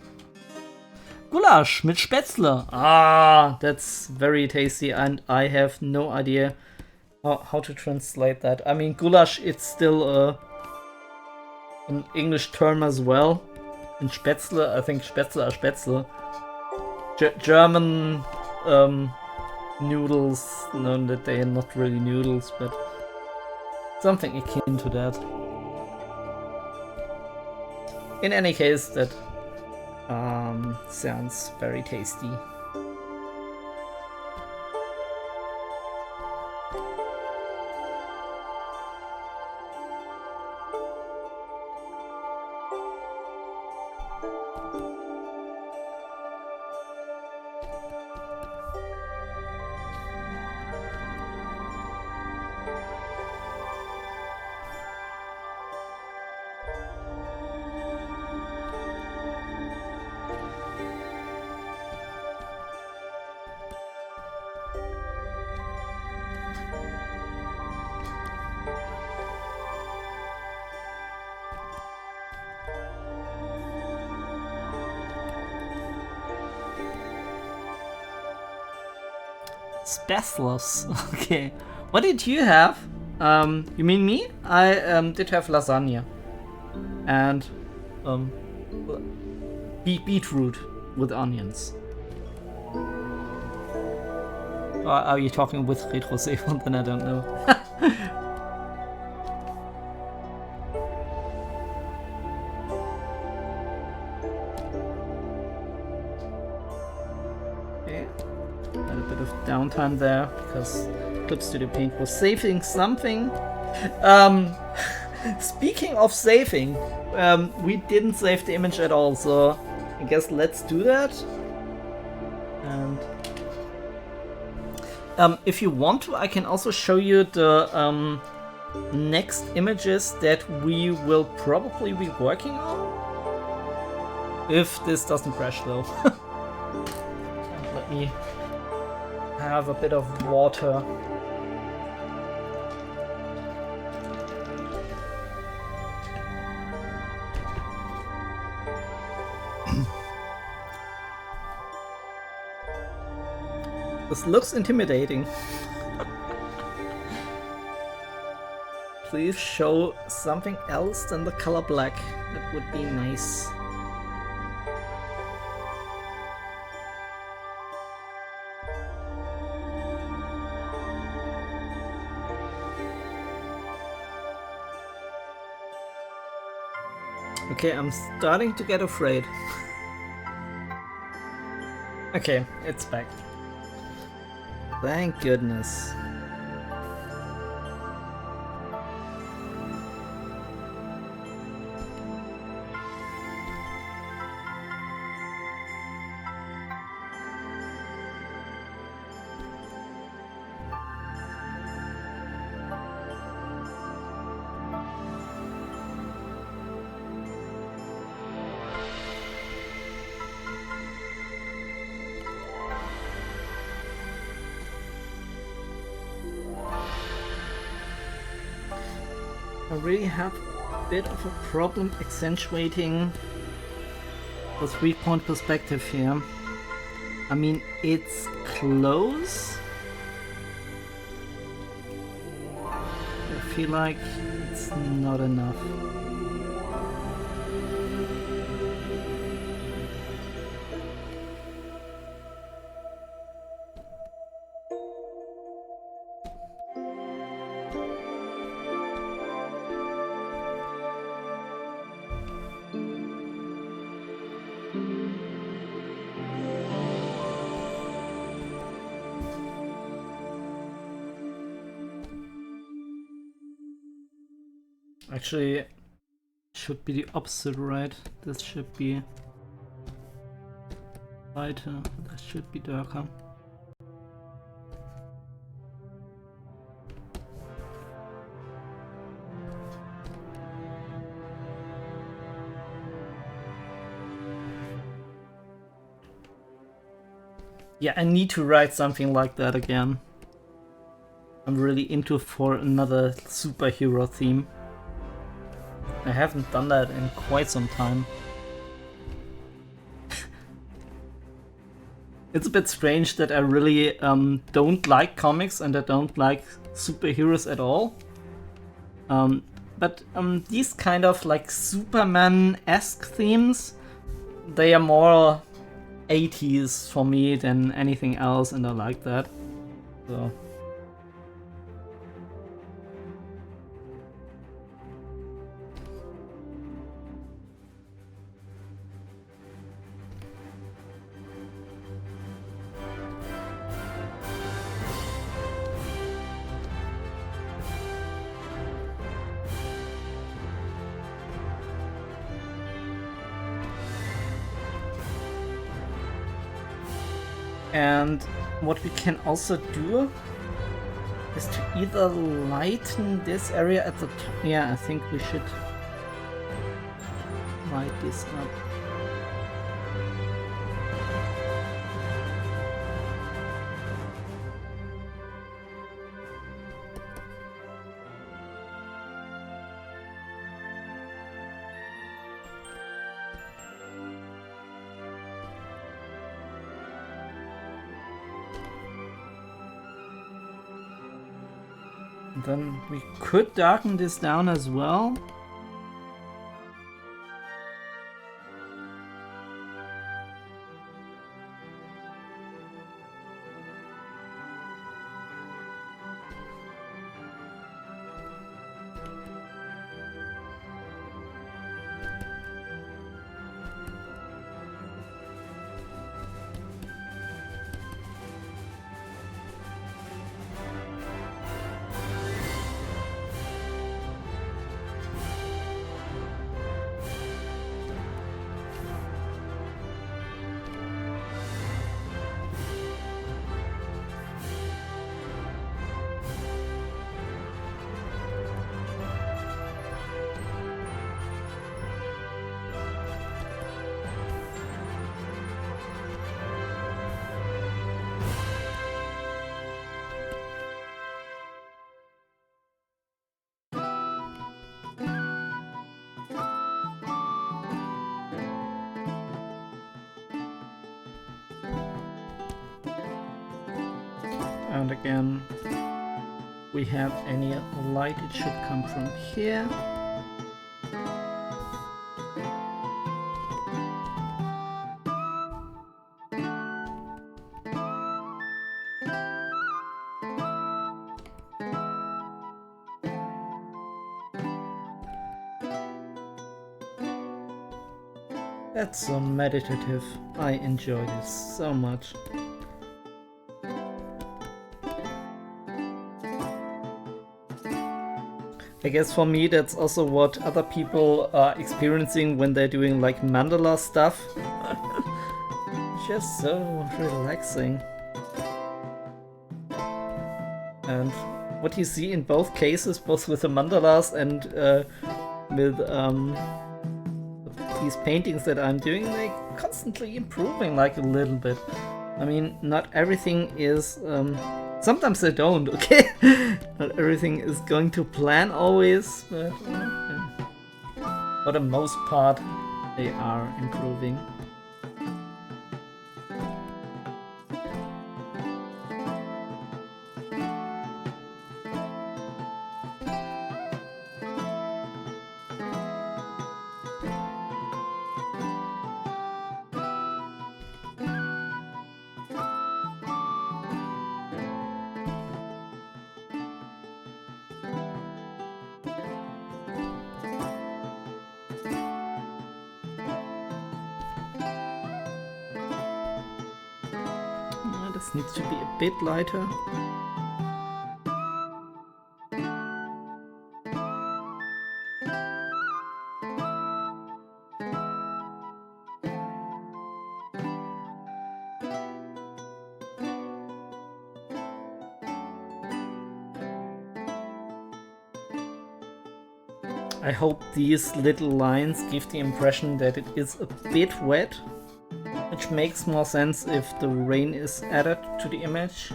Gulasch mit Spätzle. Ah, that's very tasty, and I have no idea how to translate that. I mean, goulash, it's still an English term as well. And Spätzle, I think Spätzle are Spätzle. German noodles, known that they are not really noodles, but something akin to that. In any case, that sounds very tasty. Spacelos. Okay. What did you have? You mean me? I did have lasagna. And beetroot with onions. Or are you talking with Retro Save? Then I don't know. Downtime there because Clip Studio Paint was saving something. Speaking of saving, we didn't save the image at all, so I guess let's do that. And if you want to, I can also show you the next images that we will probably be working on. If this doesn't crash though. Let me have a bit of water. This looks intimidating. Please show something else than the color black. That would be nice. Okay, I'm starting to get afraid. Okay, it's back. Thank goodness. I really have a bit of a problem accentuating the 3-point perspective here. I mean, it's close. I feel like it's not enough. Actually, should be the opposite, right? This should be lighter, this should be darker. Yeah, I need to write something like that again. I'm really into for another superhero theme. I haven't done that in quite some time. It's a bit strange that I really don't like comics and I don't like superheroes at all. But these kind of like Superman-esque themes, they are more 80s for me than anything else, and I like that. So. And what we can also do is to either lighten this area at the top. Yeah, I think we should light this up. Then we could darken this down as well. And again, we have any light, it should come from here. That's so meditative. I enjoy this so much. I guess for me that's also what other people are experiencing when they're doing like mandala stuff. Just so relaxing. And what you see in both cases, both with the mandalas and with these paintings that I'm doing, they're constantly improving like a little bit. I mean, not everything is... sometimes they don't, okay? Not everything is going to plan always, but for the most part, they are improving. This needs to be a bit lighter. I hope these little lines give the impression that it is a bit wet, which makes more sense if the rain is added to the image,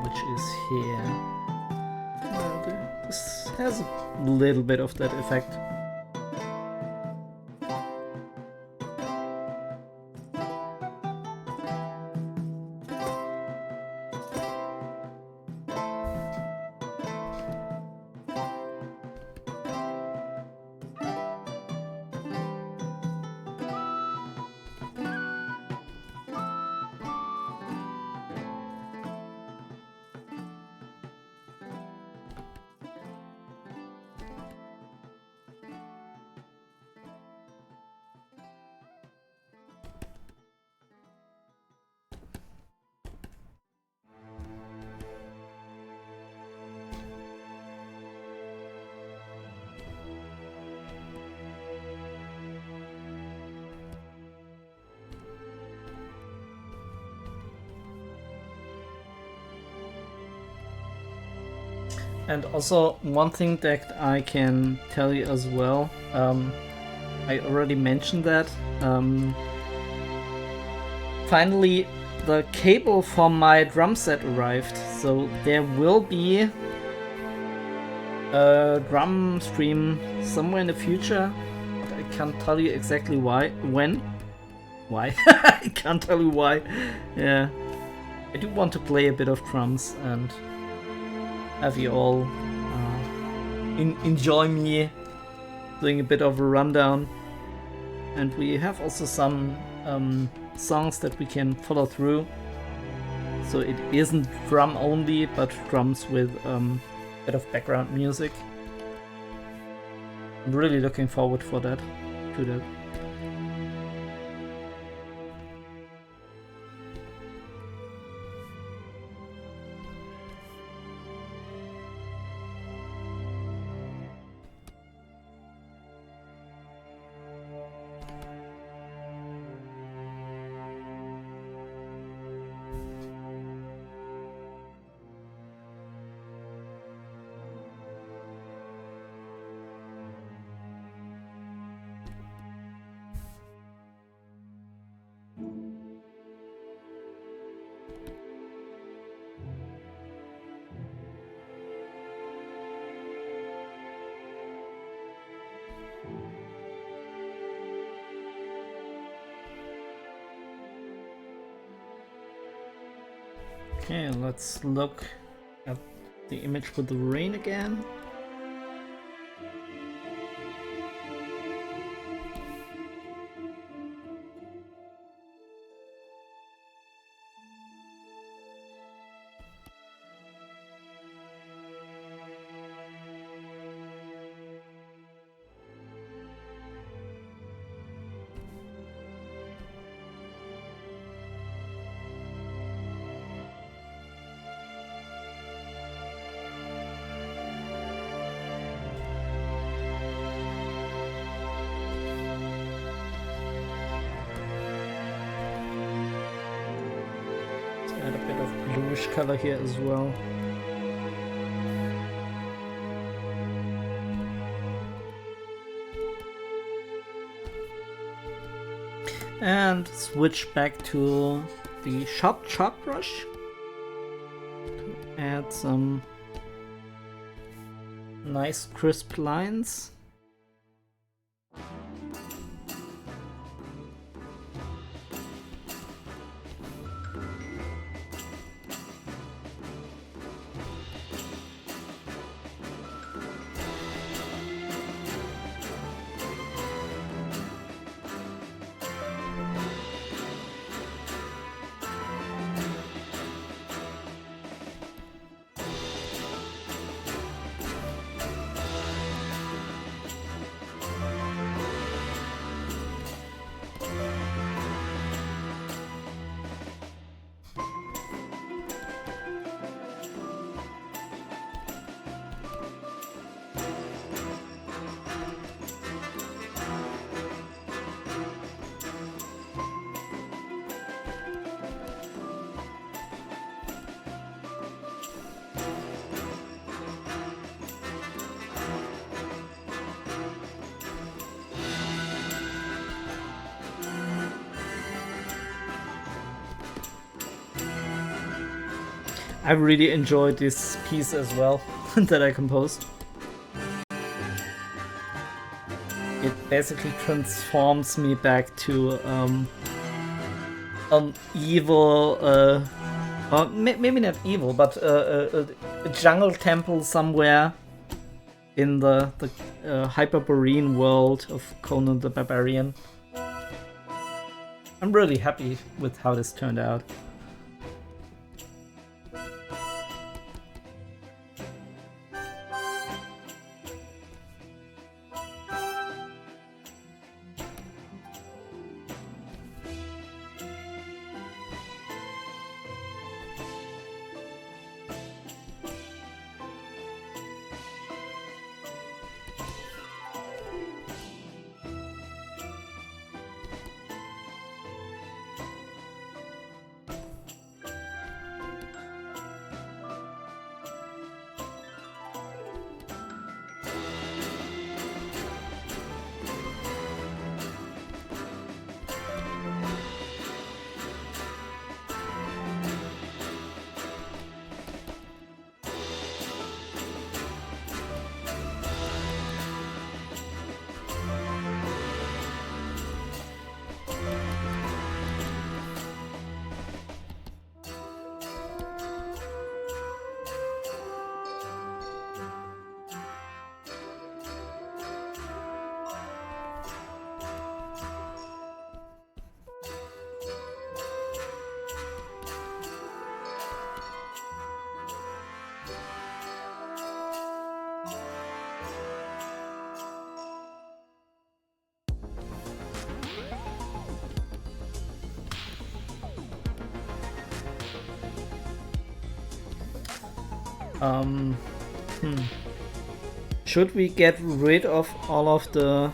which is here. This has a little bit of that effect. And also one thing that I can tell you as well, I already mentioned that. Finally, the cable for my drum set arrived, so there will be a drum stream somewhere in the future. But I can't tell you exactly when. Why? I can't tell you why. Yeah, I do want to play a bit of drums and have you all enjoy me doing a bit of a rundown. And we have also some songs that we can follow through. So it isn't drum only, but drums with a bit of background music. I'm really looking forward to that. Okay, let's look at the image with the rain again. Add a bit of bluish color here as well. And switch back to the sharp chalk brush to add some nice crisp lines. I really enjoyed this piece as well that I composed. It basically transforms me back to an evil, maybe not evil, but a jungle temple somewhere in the Hyperborean world of Conan the Barbarian. I'm really happy with how this turned out. Should we get rid of all of the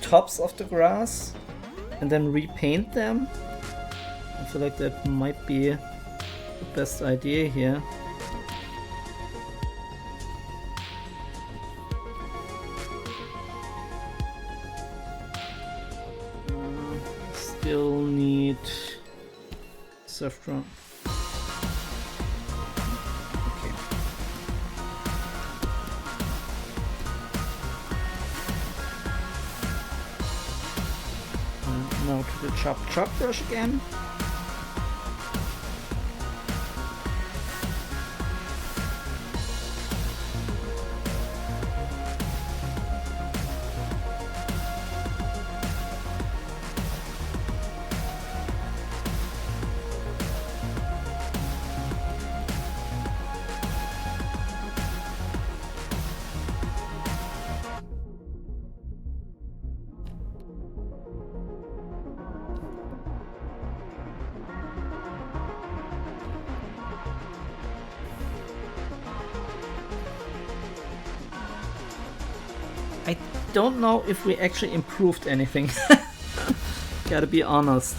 tops of the grass and then repaint them? I feel like that might be the best idea here. Still need saffron. Now to the chop brush again. don't know if we actually improved anything. Gotta be honest.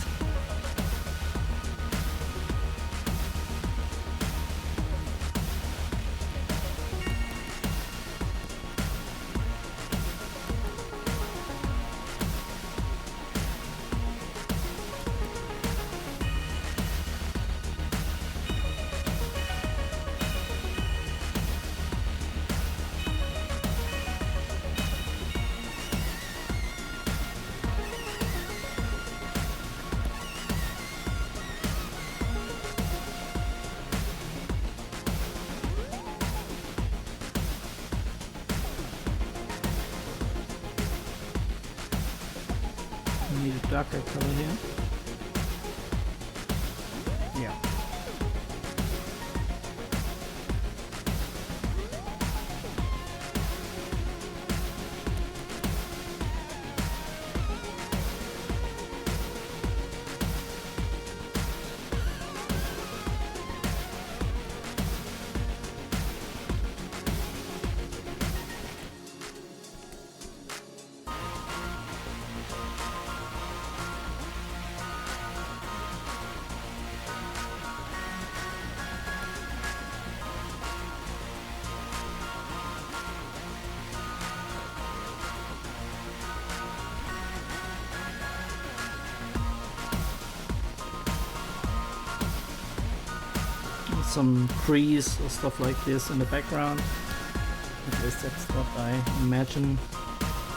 Need a darker color here. Yeah. Some trees or stuff like this in the background. At least that's what I imagine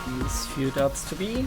these few dots to be.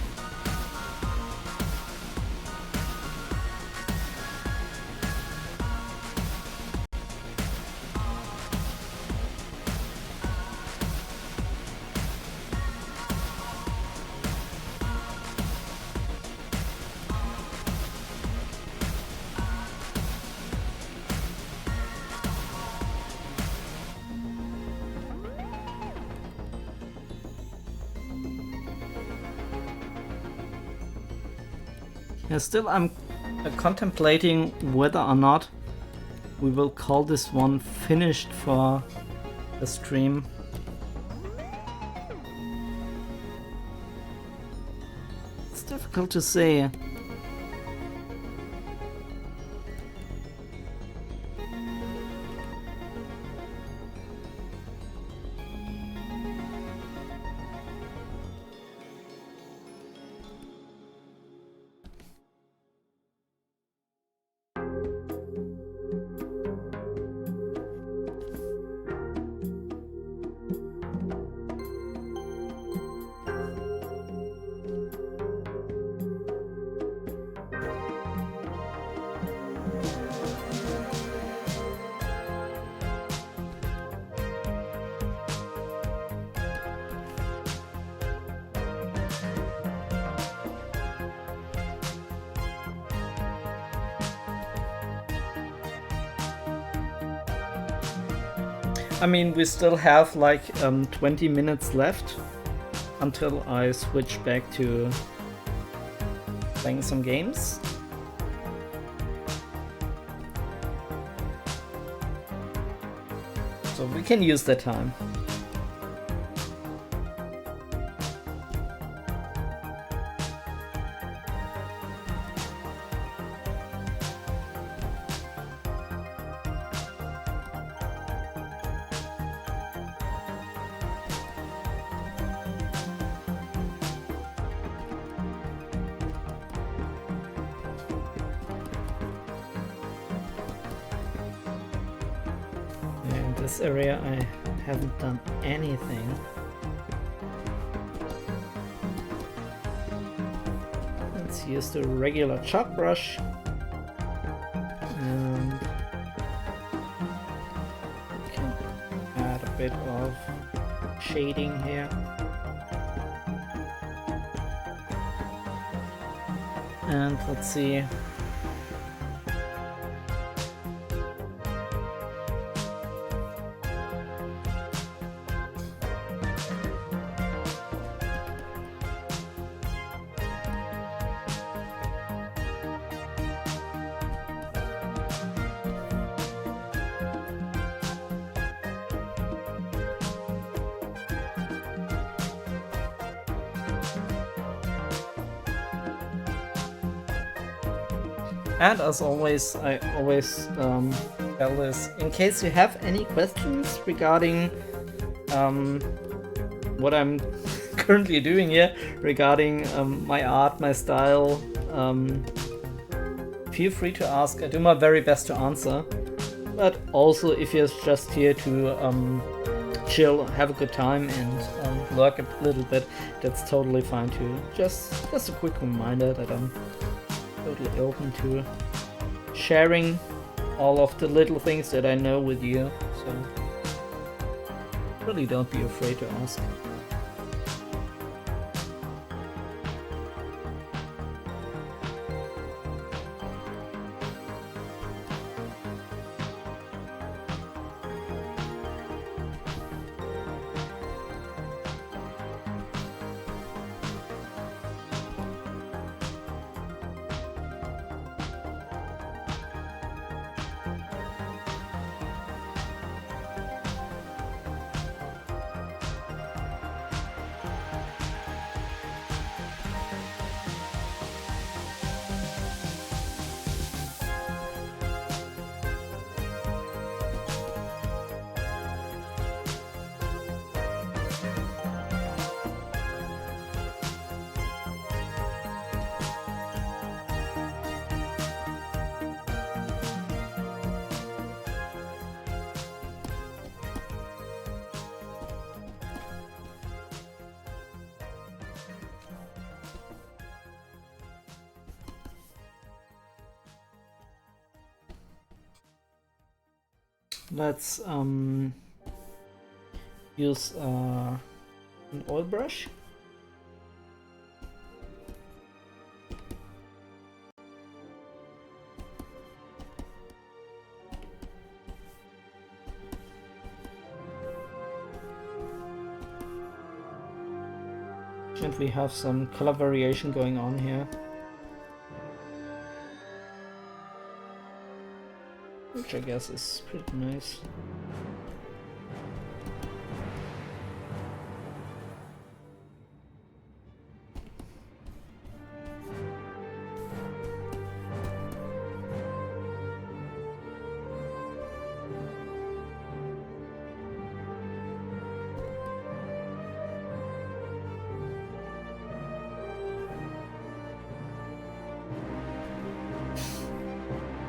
Yeah, still I'm contemplating whether or not we will call this one finished for the stream. It's difficult to say. I mean, we still have like 20 minutes left until I switch back to playing some games. So we can use that time. This area I haven't done anything. Let's use the regular chalk brush and we can add a bit of shading here. And let's see. And as always, I always tell this, in case you have any questions regarding what I'm currently doing here, regarding my art, my style, feel free to ask. I do my very best to answer. But also, if you're just here to chill, have a good time, and lurk a little bit, that's totally fine too. Just a quick reminder that I'm totally open to sharing all of the little things that I know with you, so really don't be afraid to ask. Let's use an oil brush. And we have some color variation going on here, which I guess is pretty nice.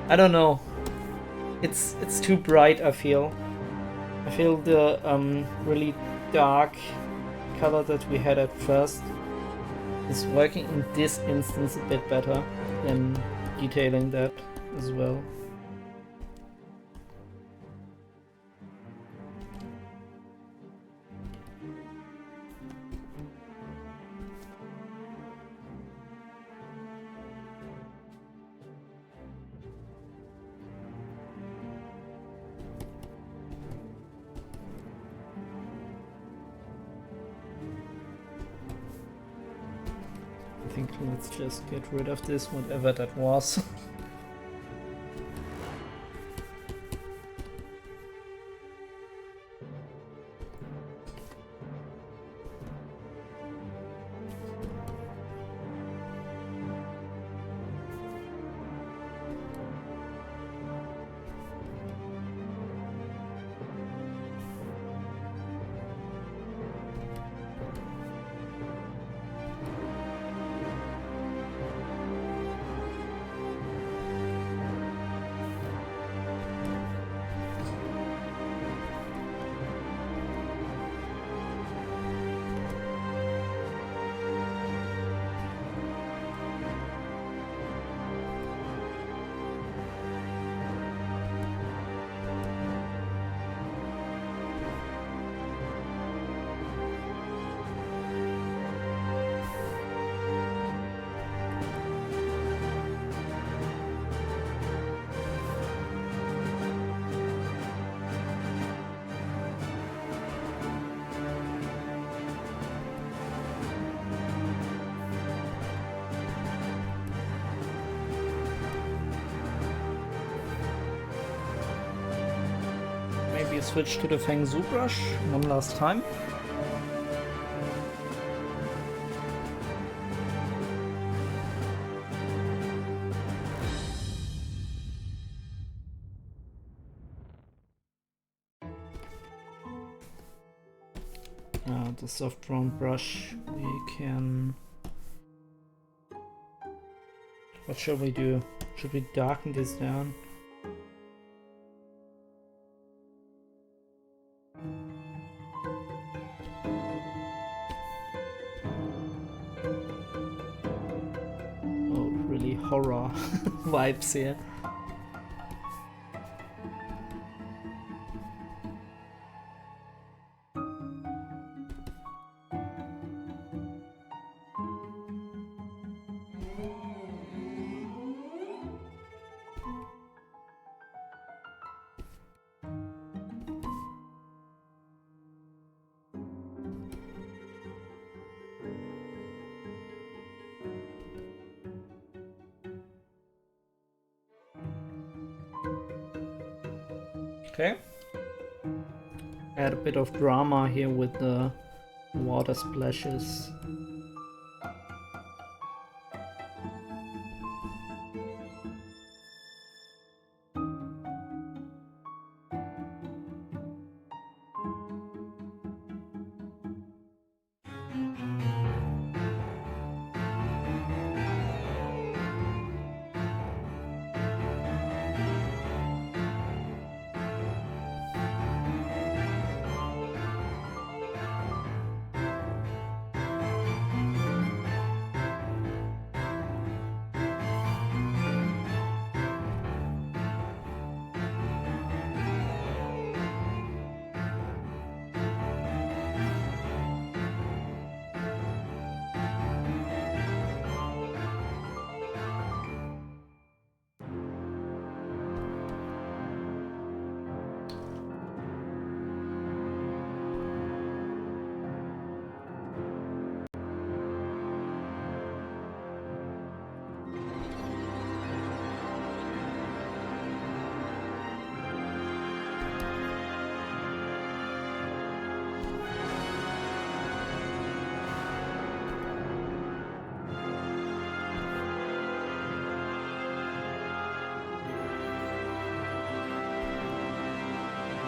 I don't know. It's too bright, I feel. I feel the really dark color that we had at first is working in this instance a bit better than detailing that as well. I think let's just get rid of this, whatever that was. Switch to the Feng Zhu brush one last time. the soft brown brush, we can... What shall we do? Should we darken this down? Oh, really horror vibes here. Okay. Add a bit of drama here with the water splashes.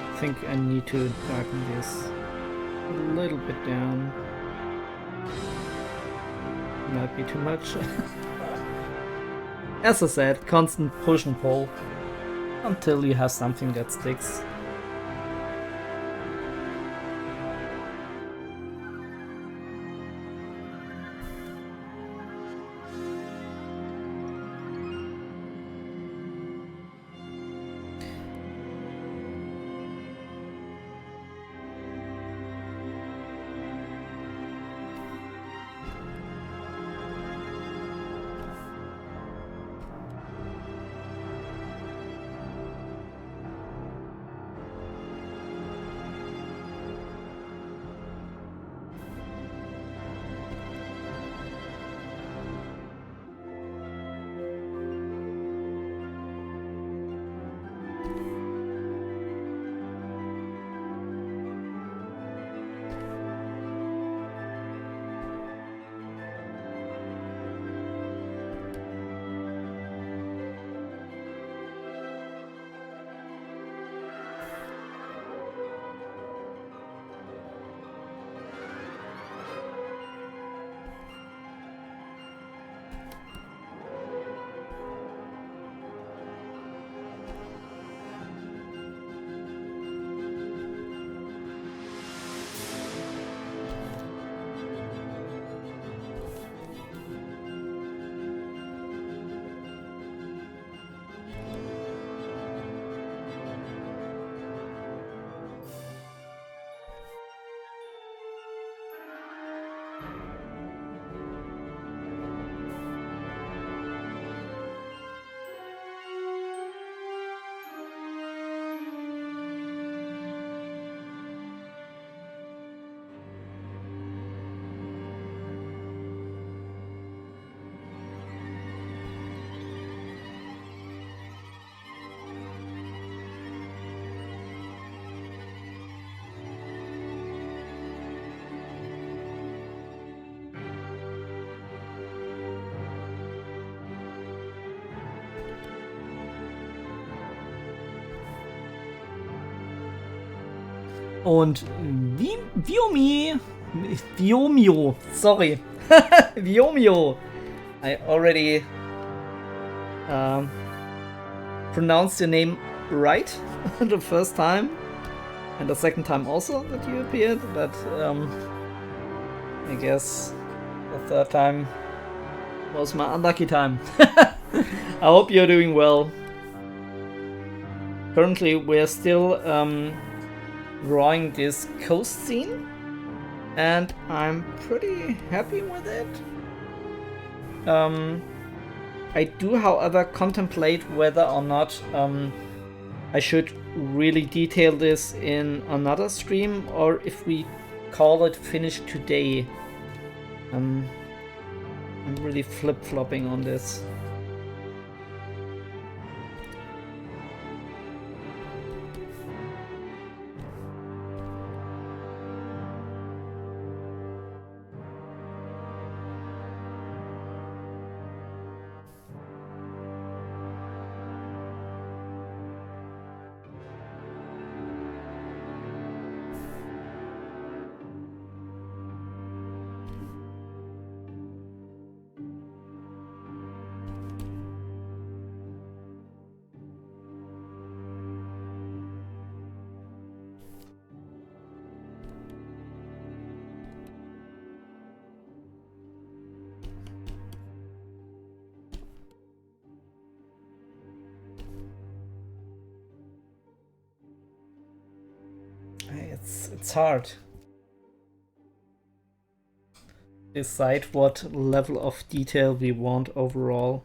I think I need to darken this a little bit down. Might be too much. As I said, constant push and pull until you have something that sticks. Und Viomi Viomio, sorry. Viomio. I already pronounced your name right the first time. And the second time also that you appeared, but I guess the third time was my unlucky time. I hope you're doing well. Currently we're still drawing this coast scene, and I'm pretty happy with it. I do, however, contemplate whether or not I should really detail this in another stream, or if we call it finished today. I'm really flip-flopping on this. It's hard. Decide what level of detail we want overall.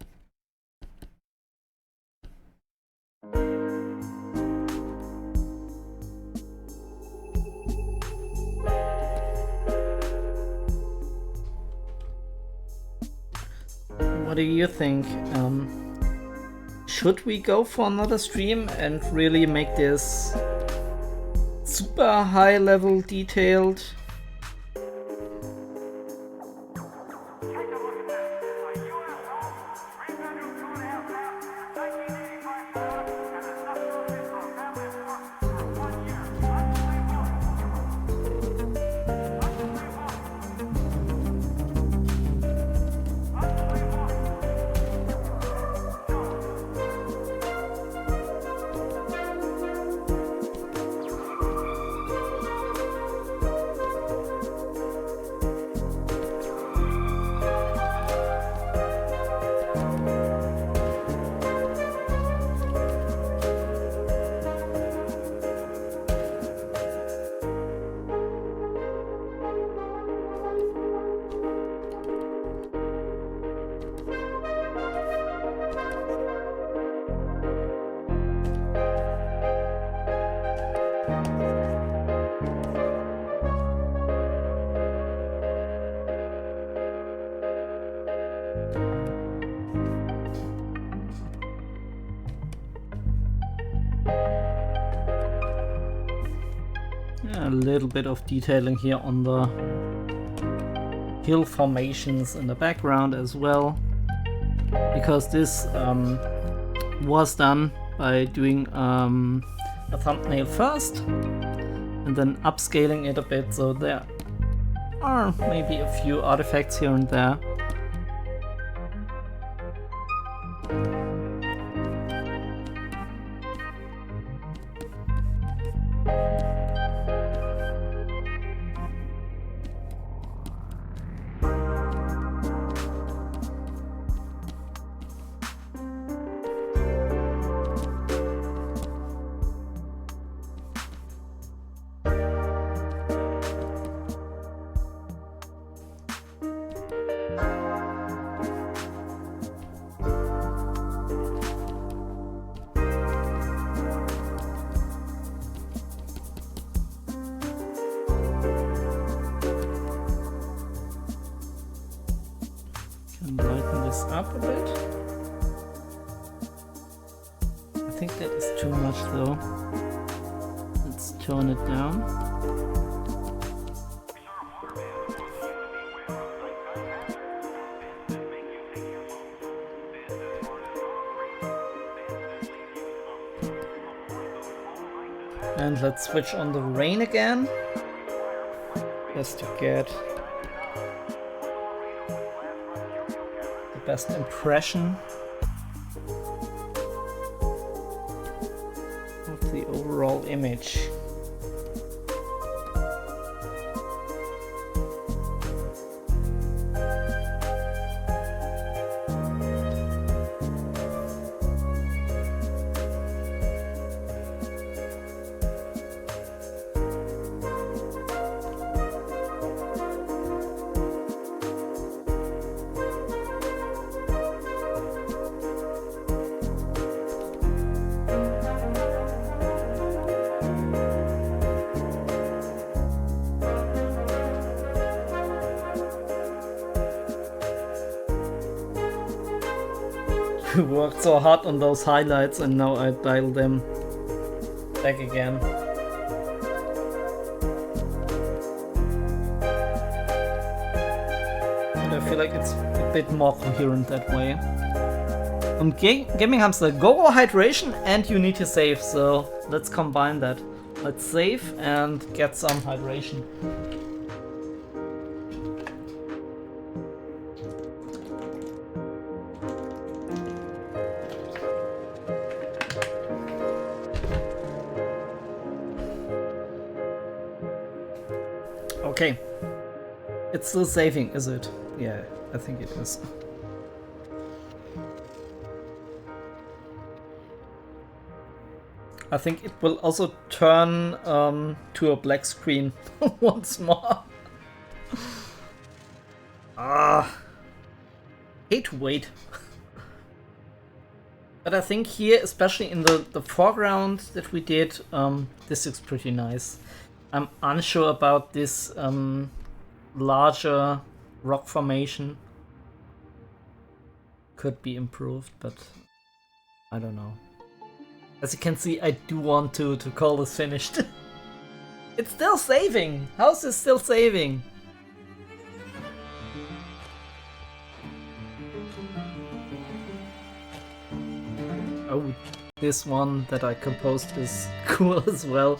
What do you think? Should we go for another stream and really make this super high level detailed? A little bit of detailing here on the hill formations in the background as well, because this was done by doing a thumbnail first and then upscaling it a bit, so there are maybe a few artifacts here and there. Lighten this up a bit. I think that is too much though. Let's tone it down. And let's switch on the rain again. just to get the best impression of the overall image. We worked so hard on those highlights and now I dial them back again. And I feel like it's a bit more coherent that way. Gaming Hamster, go hydration and you need to save, so let's combine that. Let's save and get some hydration. Okay. It's still saving, is it? Yeah, I think it is. I think it will also turn to a black screen once more. Hate to wait. But I think here, especially in the foreground that we did, this looks pretty nice. I'm unsure about this larger rock formation. Could be improved, but I don't know. As you can see, I do want to call this finished. It's still saving! How is this still saving? Oh, this one that I composed is cool as well.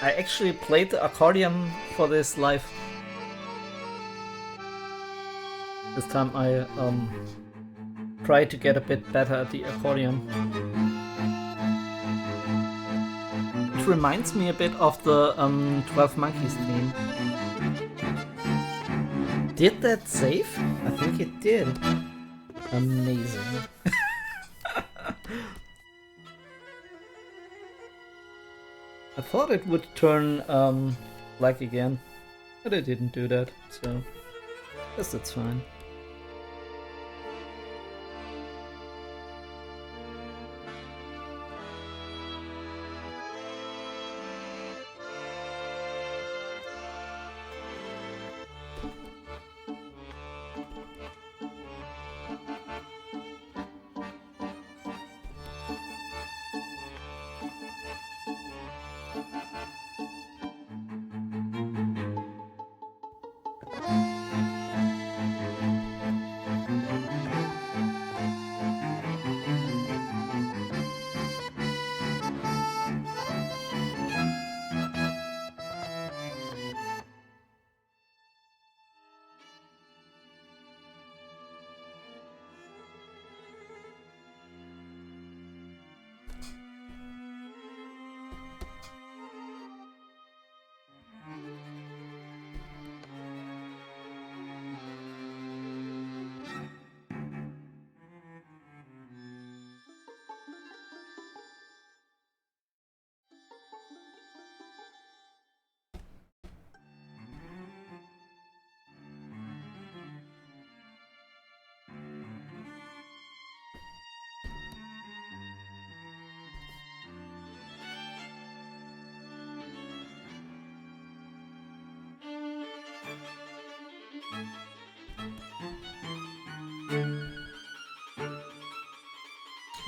I actually played the accordion for this live. This time I tried to get a bit better at the accordion. It reminds me a bit of the 12 Monkeys theme. Did that save? I think it did. Amazing. I thought it would turn black again, but it didn't do that, so I guess that's fine.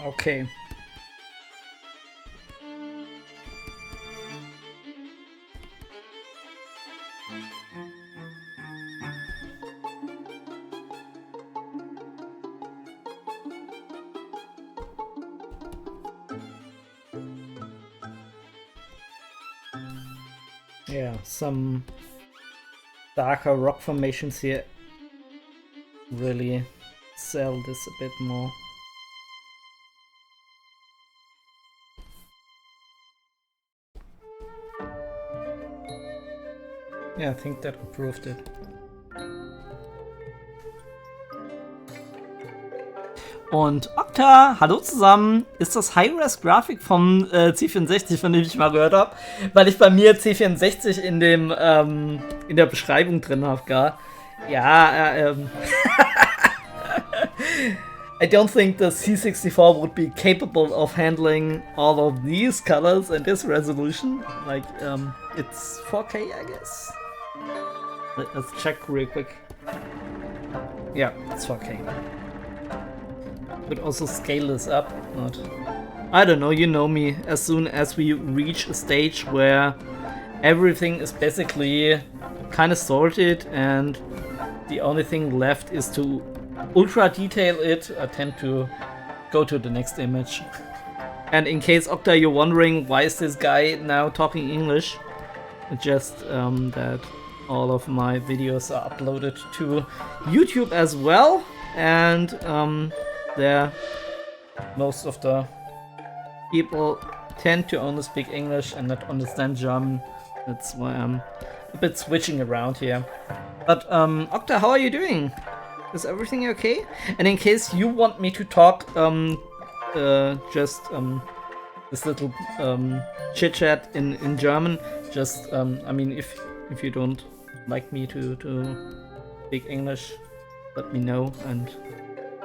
Okay. Yeah, some darker rock formations here really sell this a bit more. Yeah, I think that improved it. Und Okta, hallo zusammen, ist das High-Res-Grafik vom C64, von dem ich mal gehört habe, weil ich bei mir C64 in dem in der Beschreibung drin habe, gar. Ja, I don't think the C64 would be capable of handling all of these colors and this resolution. Like, it's 4K, I guess. Let's check real quick. Yeah, it's 4K. Could also scale this up, but I don't know, you know me, as soon as we reach a stage where everything is basically kind of sorted and the only thing left is to ultra detail it, I tend to go to the next image. And in case Okta, you're wondering why is this guy now talking English, just that all of my videos are uploaded to YouTube as well, and there most of the people tend to only speak English and not understand German. That's why I'm a bit switching around here. But Okta, how are you doing? Is everything okay? And in case you want me to talk just this little chit chat in German, just I mean, if you don't like me to speak English, let me know, and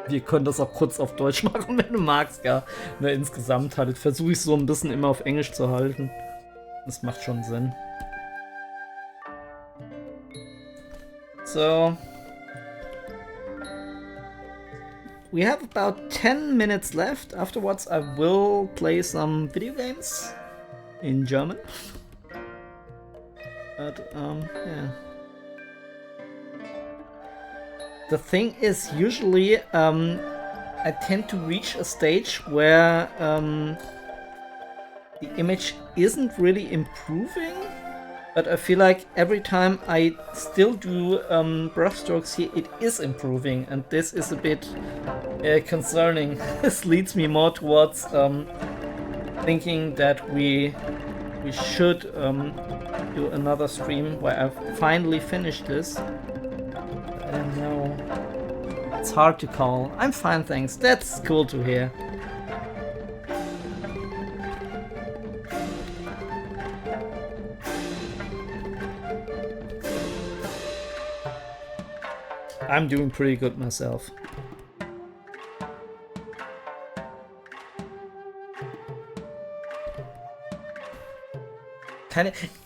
wir können das auch kurz auf Deutsch machen, wenn du magst, ja. Nur insgesamt halt versuche ich so ein bisschen immer auf Englisch zu halten. Das macht schon Sinn. So, we have about 10 minutes left. Afterwards, I will play some video games in German. But, yeah. The thing is, usually, I tend to reach a stage where the image isn't really improving, but I feel like every time I still do brushstrokes here, it is improving, and this is a bit concerning. This leads me more towards thinking that we should do another stream where I've finally finished this. I don't know. It's hard to call. I'm fine, thanks. That's cool to hear. I'm doing pretty good myself.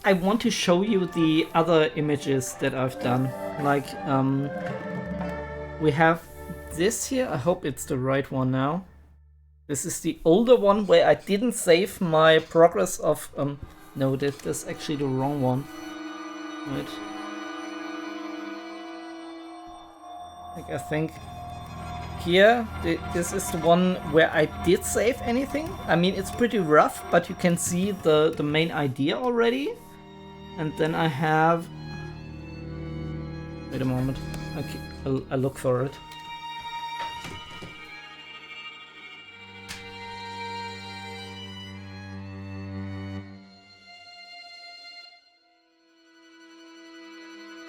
I want to show you the other images that I've done. Like, we have this here. I hope it's the right one now. This is the older one where I didn't save my progress of, no, that's actually the wrong one. Wait. Like, I think here, this is the one where I did save anything. I mean, it's pretty rough, but you can see the main idea already. And then I have... Wait a moment. Okay, I'll look for it.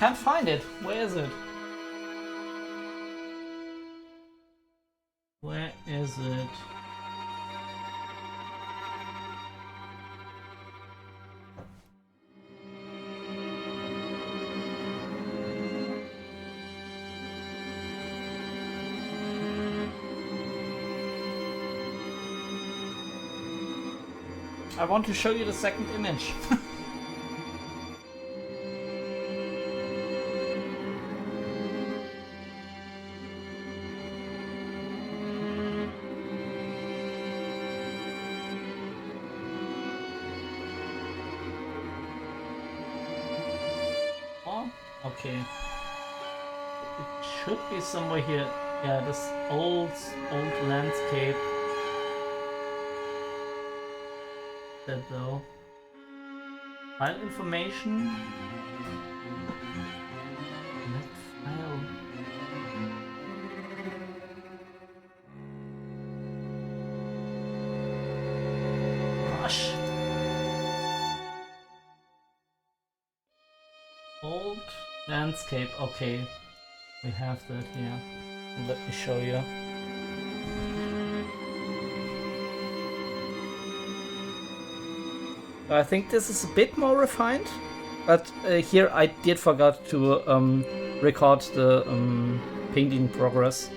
Can't find it. Where is it? Where is it? I want to show you the second image. Okay. It should be somewhere here. Yeah, this old landscape. That though. File information. Net file. Gosh. Old landscape. Okay, we have that here. Let me show you. I think this is a bit more refined, but here I did forget to record the painting progress.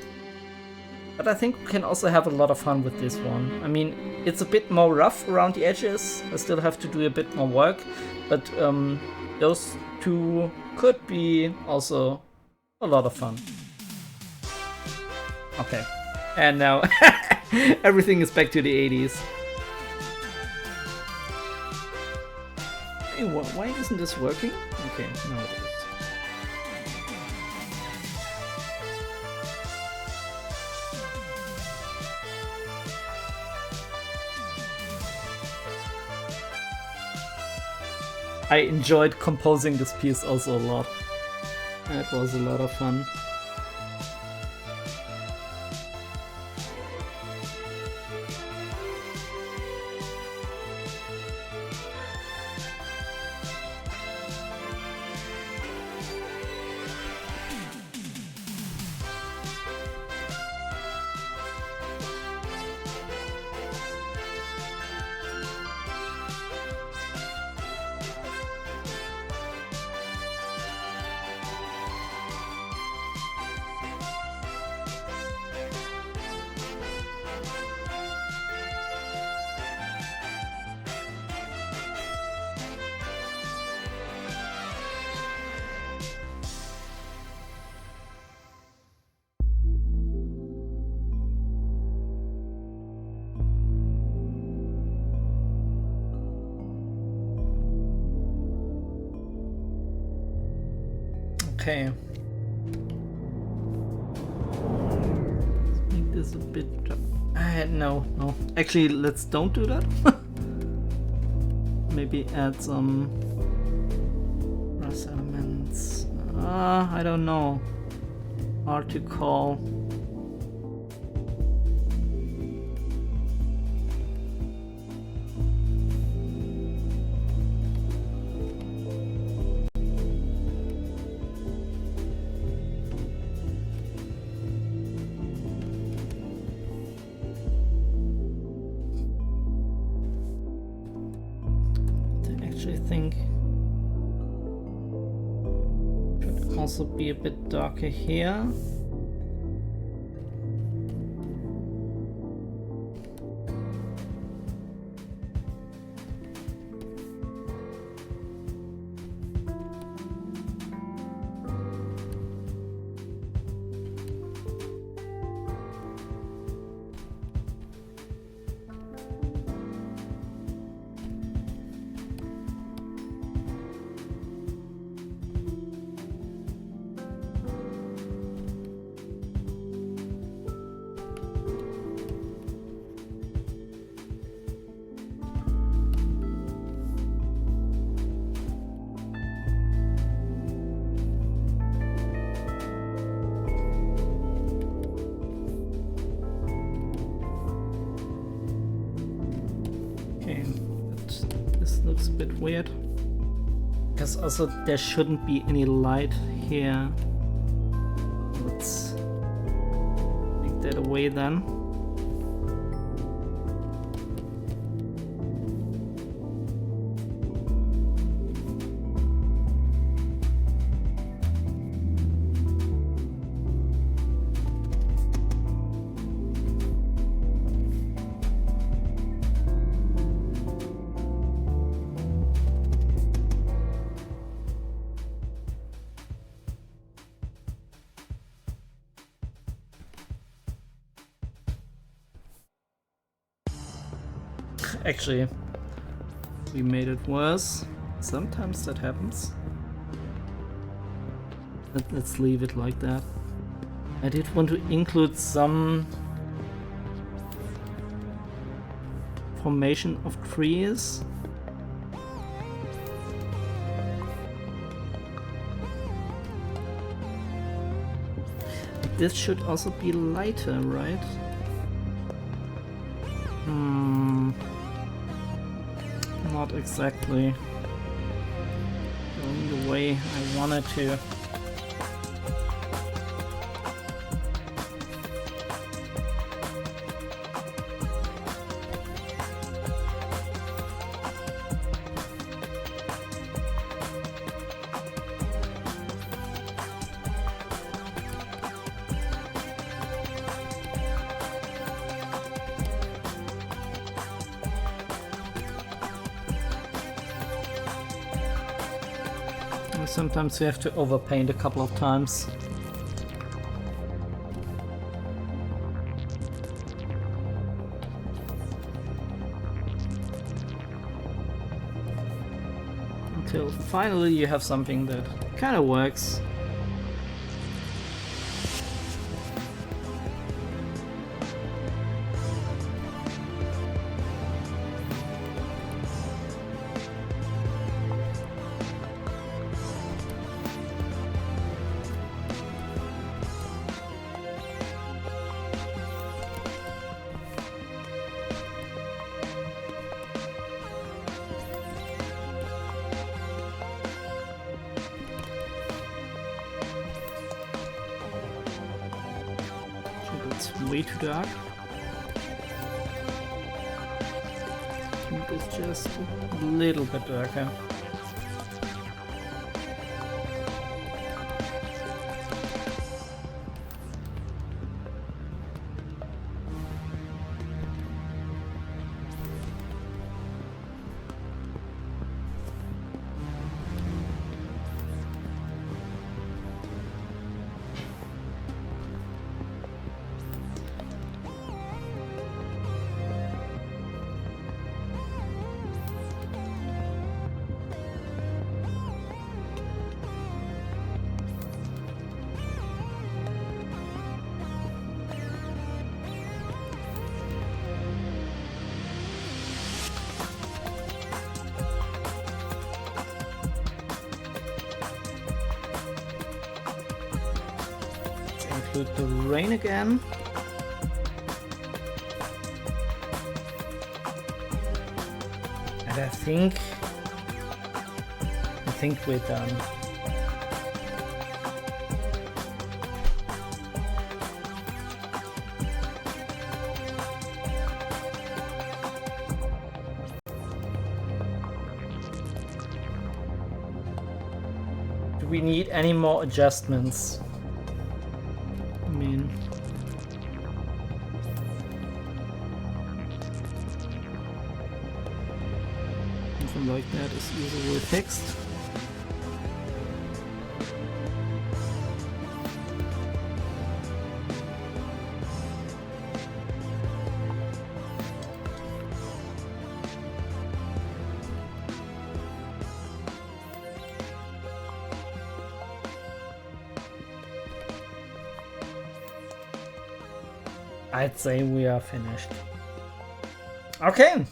But I think we can also have a lot of fun with this one. I mean, it's a bit more rough around the edges. I still have to do a bit more work, but those two could be also a lot of fun. Okay, and now everything is back to the 80s. Hey, why isn't this working? Okay, now it is. I enjoyed composing this piece also a lot. It was a lot of fun. Okay. Let's make this a bit... no. Actually, let's don't do that. Maybe add some brass elements. I don't know. Hard to call. Think should also be a bit darker here. Looks a bit weird because also there shouldn't be any light here. Let's take that away then. Actually, we made it worse. Sometimes that happens. Let's leave it like that. I did want to include some formation of trees. this should also be lighter, right? Not exactly going the way I wanted to. Sometimes you have to overpaint a couple of times. Until finally you have something that kind of works. It's way too dark. It's just a little bit darker. Include the rain again. And I think we're done. Do we need any more adjustments? Something like that is easily fixed. I'd say we are finished. Okay.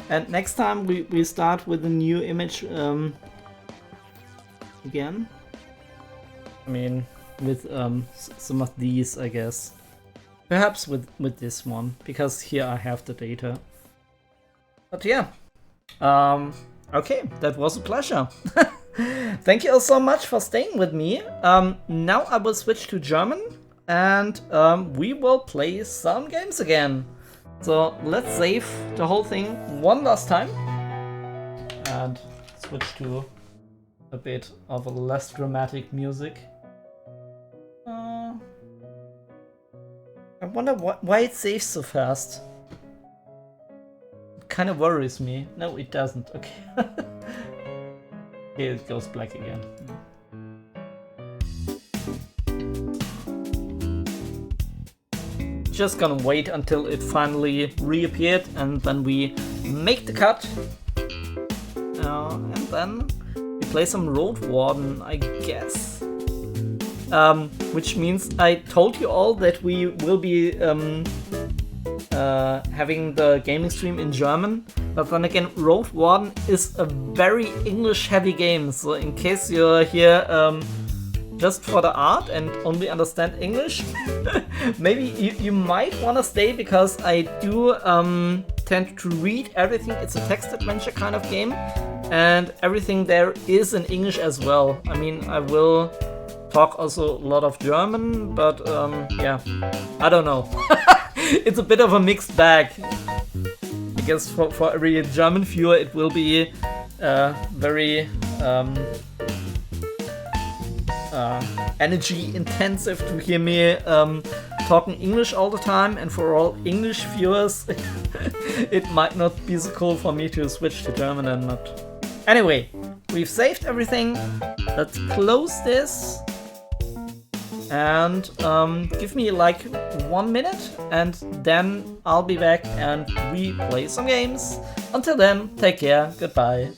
And next time we start with a new image again. I mean, with some of these, I guess. Perhaps with this one, because here I have the data. But yeah. Okay, that was a pleasure. Thank you all so much for staying with me. Now I will switch to German, and we will play some games again. So let's save the whole thing one last time and switch to a bit of a less dramatic music. I wonder why it saves so fast. It kind of worries me. No, it doesn't. Okay. Here it goes black again. Just gonna wait until it finally reappeared, and then we make the cut. And then we play some Road Warden, I guess. Which means I told you all that we will be having the gaming stream in German. But then again, Road Warden is a very English-heavy game, so in case you're here just for the art and only understand English, maybe you might want to stay, because I do tend to read everything. It's a text adventure kind of game, and everything there is in English as well. I mean, I will talk also a lot of German, but yeah, I don't know. It's a bit of a mixed bag. I guess for every German viewer it will be very energy intensive to hear me talking English all the time, and for all English viewers it might not be so cool for me to switch to German and not. Anyway, we've saved everything. Let's close this and give me like 1 minute, and then I'll be back and we play some games. Until then, take care, goodbye.